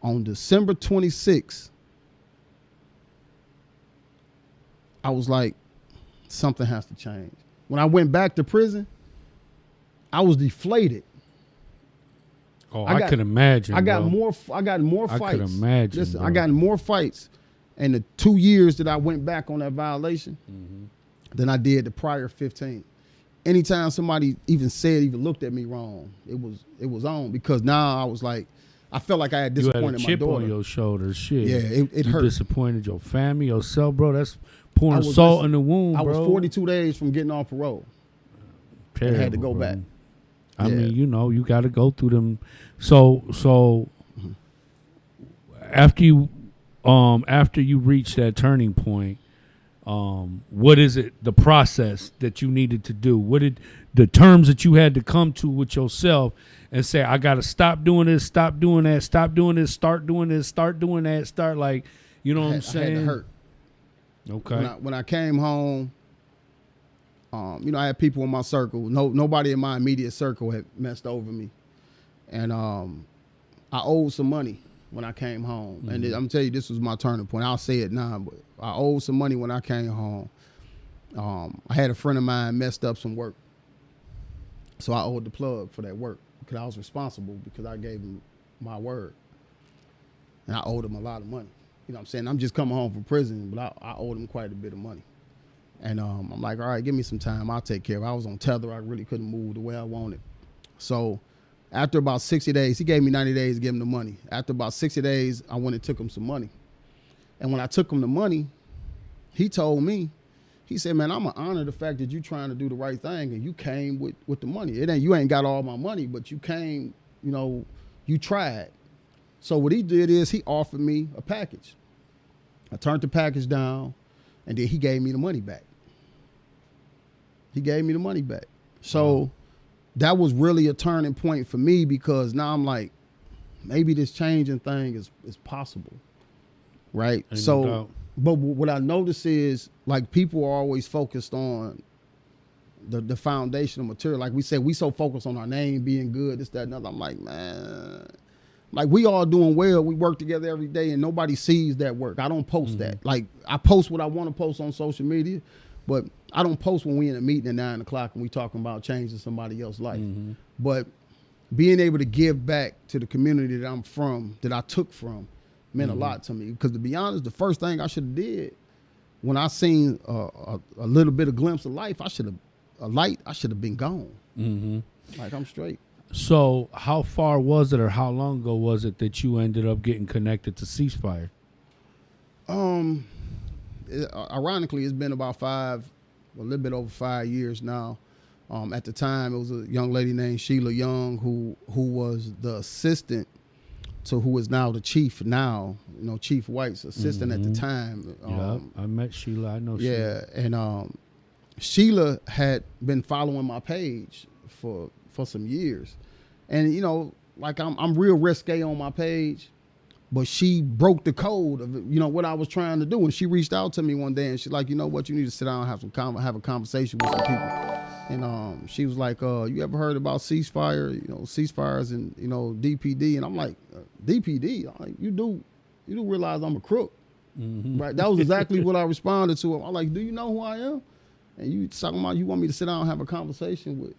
on December 26th, I was like, something has to change. When I went back to prison, I was deflated. Oh, I could imagine. I got bro. more fights. I could imagine. Listen, bro. I got more fights in the 2 years that I went back on that violation than I did the prior 15. Anytime somebody even looked at me wrong, it was on, because now I was like, I felt like I had disappointed you had a chip my daughter on your shoulder. Shit. Yeah, it you hurt. Disappointed your family, yourself, bro. That's pouring salt in the wound, bro. I was 42 days from getting off parole. Terrible, I had to go back. I mean, you know, you got to go through them. So after you reach that turning point, what is it? The process that you needed to do? What did the terms that you had to come to with yourself and say, I got to stop doing this, stop doing that, stop doing this, start doing this, start doing that, start like, you know what I'm saying? I had to hurt. Okay. When I came home, you know, I had people in my circle. Nobody in my immediate circle had messed over me. And I owed some money when I came home. And I'm going to tell you, this was my turning point. I'll say it now, but I owed some money when I came home. I had a friend of mine messed up some work. So I owed the plug for that work because I was responsible, because I gave him my word. And I owed him a lot of money. You know what I'm saying? I'm just coming home from prison, but I owed him quite a bit of money. And I'm like, all right, give me some time. I'll take care of it. I was on tether. I really couldn't move the way I wanted. So after about 60 days, he gave me 90 days to give him the money. After about 60 days, I went and took him some money. And when I took him the money, he told me, he said, man, I'm going to honor the fact that you're trying to do the right thing, and you came with the money. You ain't got all my money, but you came, you know, you tried. So what he did is he offered me a package. I turned the package down, and then he gave me the money back. So that was really a turning point for me, because now I'm like, maybe this changing thing is possible, right? Ain't no doubt. But what I notice is, like, people are always focused on the foundational material. Like we said, we so focused on our name being good, this, that, and other. I'm like, man, like, we all doing well. We work together every day, and nobody sees that work. I don't post that. Like, I post what I want to post on social media, but I don't post when we in a meeting at 9 o'clock and we talking about changing somebody else's life. But being able to give back to the community that I'm from, that I took from, meant a lot to me. Because to be honest, the first thing I should have did when I seen a little bit of glimpse of life, I should have been gone. Like, I'm straight. So how far was it, or how long ago was it that you ended up getting connected to Cincere? Ironically, it's been about a little bit over 5 years now. At the time, it was a young lady named Sheila Young who was the assistant to who is now the chief now, you know, Chief White's assistant at the time. I met Sheila. I know Sheila. Yeah, and Sheila had been following my page for some years. And, you know, like, I'm real risque on my page, but she broke the code of, you know, what I was trying to do. And she reached out to me one day, and she's like, you know what, you need to sit down and have a conversation with some people. And she was like, you ever heard about ceasefire? You know, ceasefires and, you know, DPD. And I'm like, DPD? I'm like, you do realize I'm a crook, right? That was exactly what I responded to him. I'm like, do you know who I am? And you talking about you want me to sit down and have a conversation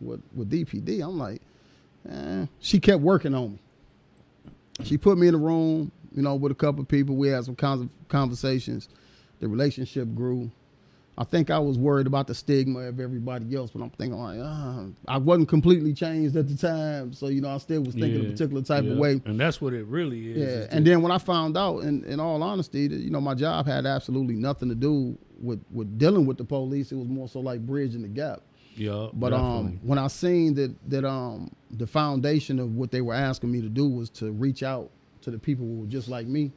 with DPD? I'm like, she kept working on me. She put me in a room, with a couple of people. We had some conversations. The relationship grew. I think I was worried about the stigma of everybody else, but I'm thinking like, I wasn't completely changed at the time. So, I still was thinking a particular type of way. And that's what it really is. Yeah. And then when I found out, in all honesty, that, my job had absolutely nothing to do with dealing with the police. It was more so like bridging the gap. Yeah. But when I seen that the foundation of what they were asking me to do was to reach out to the people who were just like me,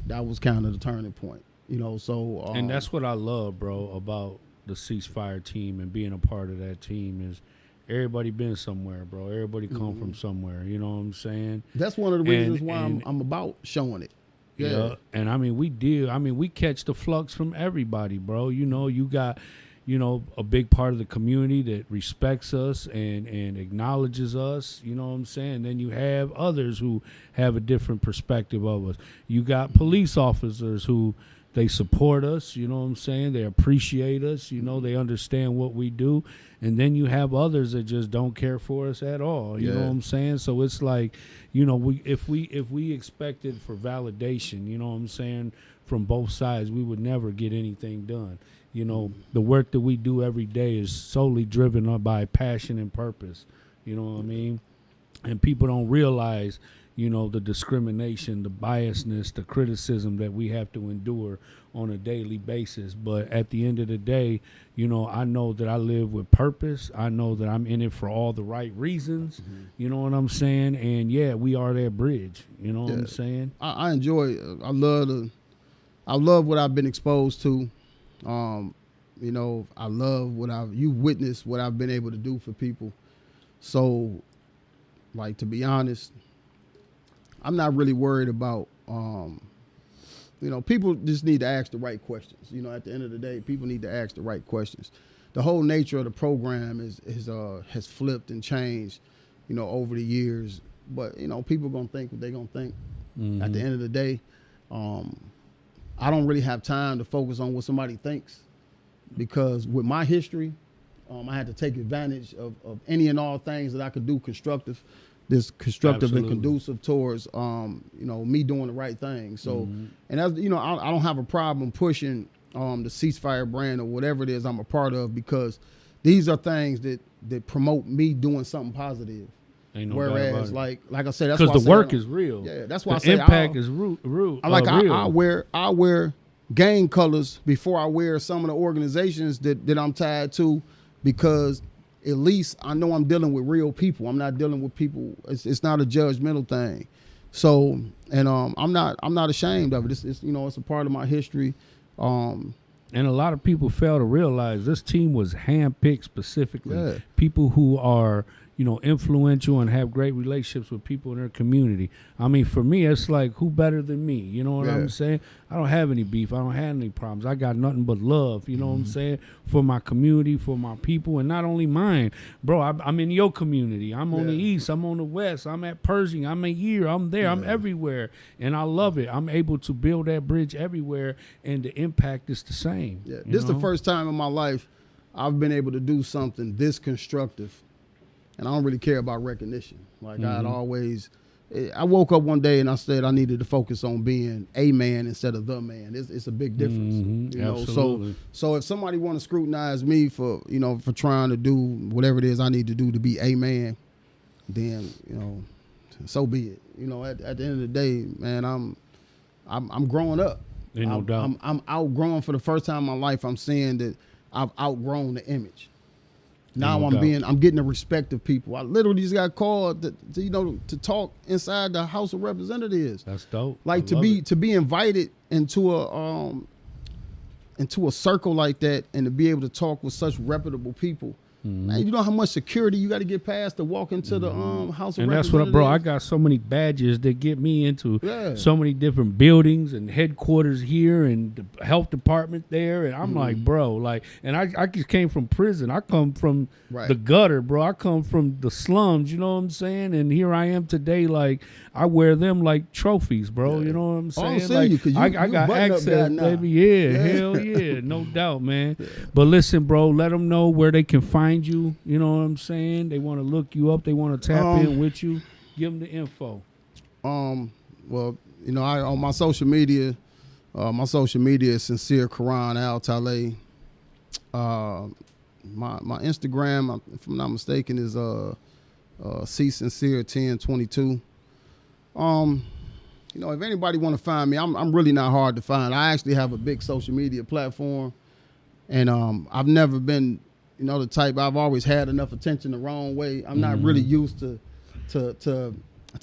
that was kind of the turning point. So and that's what I love, bro, about the Ceasefire team and being a part of that team is everybody been somewhere, bro. Everybody come from somewhere. You know what I'm saying? That's one of the reasons why I'm about showing it. Yeah. And we catch the flux from everybody, bro. You got, a big part of the community that respects us and acknowledges us. You know what I'm saying? Then you have others who have a different perspective of us. You got police officers who they support us, you know what I'm saying? They appreciate us, they understand what we do. And then you have others that just don't care for us at all, you know what I'm saying? So it's like, if we expected for validation, you know what I'm saying, from both sides, we would never get anything done. The work that we do every day is solely driven up by passion and purpose, you know what I mean? And people don't realize, the discrimination, the biasness, the criticism that we have to endure on a daily basis. But at the end of the day, I know that I live with purpose. I know that I'm in it for all the right reasons. You know what I'm saying? And we are that bridge. You know what I'm saying? I enjoy it. I love what I've been exposed to. I love you've witnessed what I've been able to do for people. So, like, to be honest, I'm not really worried about, people just need to ask the right questions. At the end of the day, people need to ask the right questions. The whole nature of the program has flipped and changed, over the years. But, people going to think what they're going to think. At the end of the day, I don't really have time to focus on what somebody thinks, because with my history, I had to take advantage of any and all things that I could do constructive and conducive towards, me doing the right thing. So, and as I don't have a problem pushing the Ceasefire brand or whatever it is I'm a part of, because these are things that promote me doing something positive. Ain't no Whereas, like I said, that's because the work is real. Yeah, that's why I say impact is real. I wear gang colors before I wear some of the organizations that I'm tied to, because at least I know I'm dealing with real people. I'm not dealing with people. It's not a judgmental thing. So, and I'm not ashamed of it. It's it's a part of my history. And a lot of people fail to realize this team was handpicked specifically. Yeah. People who are influential and have great relationships with people in their community. I mean, for me, it's like, who better than me? You know what I'm saying? I don't have any beef. I don't have any problems. I got nothing but love, you know what I'm saying, for my community, for my people, and not only mine. Bro, I'm in your community. I'm on the east. I'm on the west. I'm at Pershing. I'm here. I'm there. I'm everywhere, and I love it. I'm able to build that bridge everywhere, and the impact is the same. Yeah. This is the first time in my life I've been able to do something this constructive. And I don't really care about recognition. Like I'd always, I woke up one day and I said I needed to focus on being a man instead of the man. It's a big difference, Absolutely. So if somebody want to scrutinize me for for trying to do whatever it is I need to do to be a man, then so be it. At the end of the day, man, I'm growing up. Ain't no doubt. I'm outgrowing for the first time in my life. I'm seeing that I've outgrown the image. Now I'm getting the respect of people. I literally just got called to talk inside the House of Representatives. That's dope. Like to be invited into a circle like that and to be able to talk with such reputable people. Man, you know how much security you got to get past to walk into the House of Representatives? And that's what, bro, I got so many badges that get me into so many different buildings and headquarters here and the health department there. And I'm like, bro, and I just came from prison. I come from the gutter, bro. I come from the slums, you know what I'm saying? And here I am today, like, I wear them like trophies, bro. You know what I'm saying? I see you got access, baby. Yeah, hell yeah, no doubt, man. But listen, bro, let them know where they can find you. You know what I'm saying? They want to look you up. They want to tap in with you. Give them the info. Well, I on my social media is Cincere Quran Al Talay. My Instagram, if I'm not mistaken, is Cincere 1022. If anybody want to find me, I'm really not hard to find. I actually have a big social media platform, and I've never been, the type. I've always had enough attention the wrong way. I'm not really used to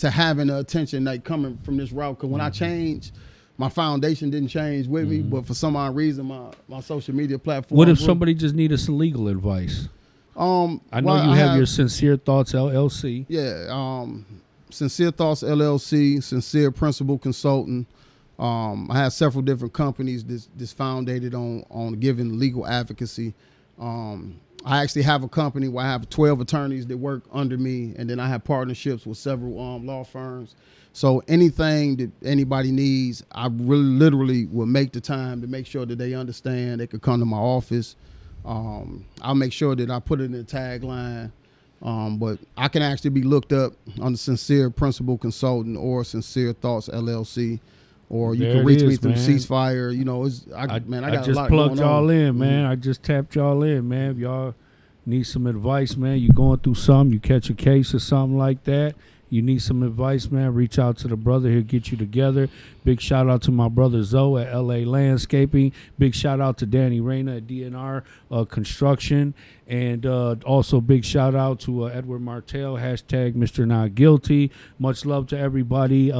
having the attention like coming from this route. Because when I changed, my foundation didn't change with me, but for some odd reason, my social media platform. What if somebody just needed some legal advice? I know you have your Cincere Thoughts LLC. Yeah, Cincere Thoughts LLC, Cincere Principal Consultant. I have several different companies that's founded on giving legal advocacy. I actually have a company where I have 12 attorneys that work under me, and then I have partnerships with several law firms. So anything that anybody needs, I really literally will make the time to make sure that they understand. They could come to my office. I'll make sure that I put it in the tagline. But I can actually be looked up on the Cincere Principal Consultant or Cincere Thoughts LLC, or you can reach me through Ceasefire. I got a lot just plugged y'all in, man. Mm-hmm. I just tapped y'all in, man. If y'all need some advice, man, you going through something, you catch a case or something like that, you need some advice, man, reach out to the brother. He'll get you together. Big shout out to my brother Zoe at LA Landscaping. Big shout out to Danny Reyna at DNR Construction. And also big shout out to Edward Martell, hashtag Mr. Not Guilty. Much love to everybody.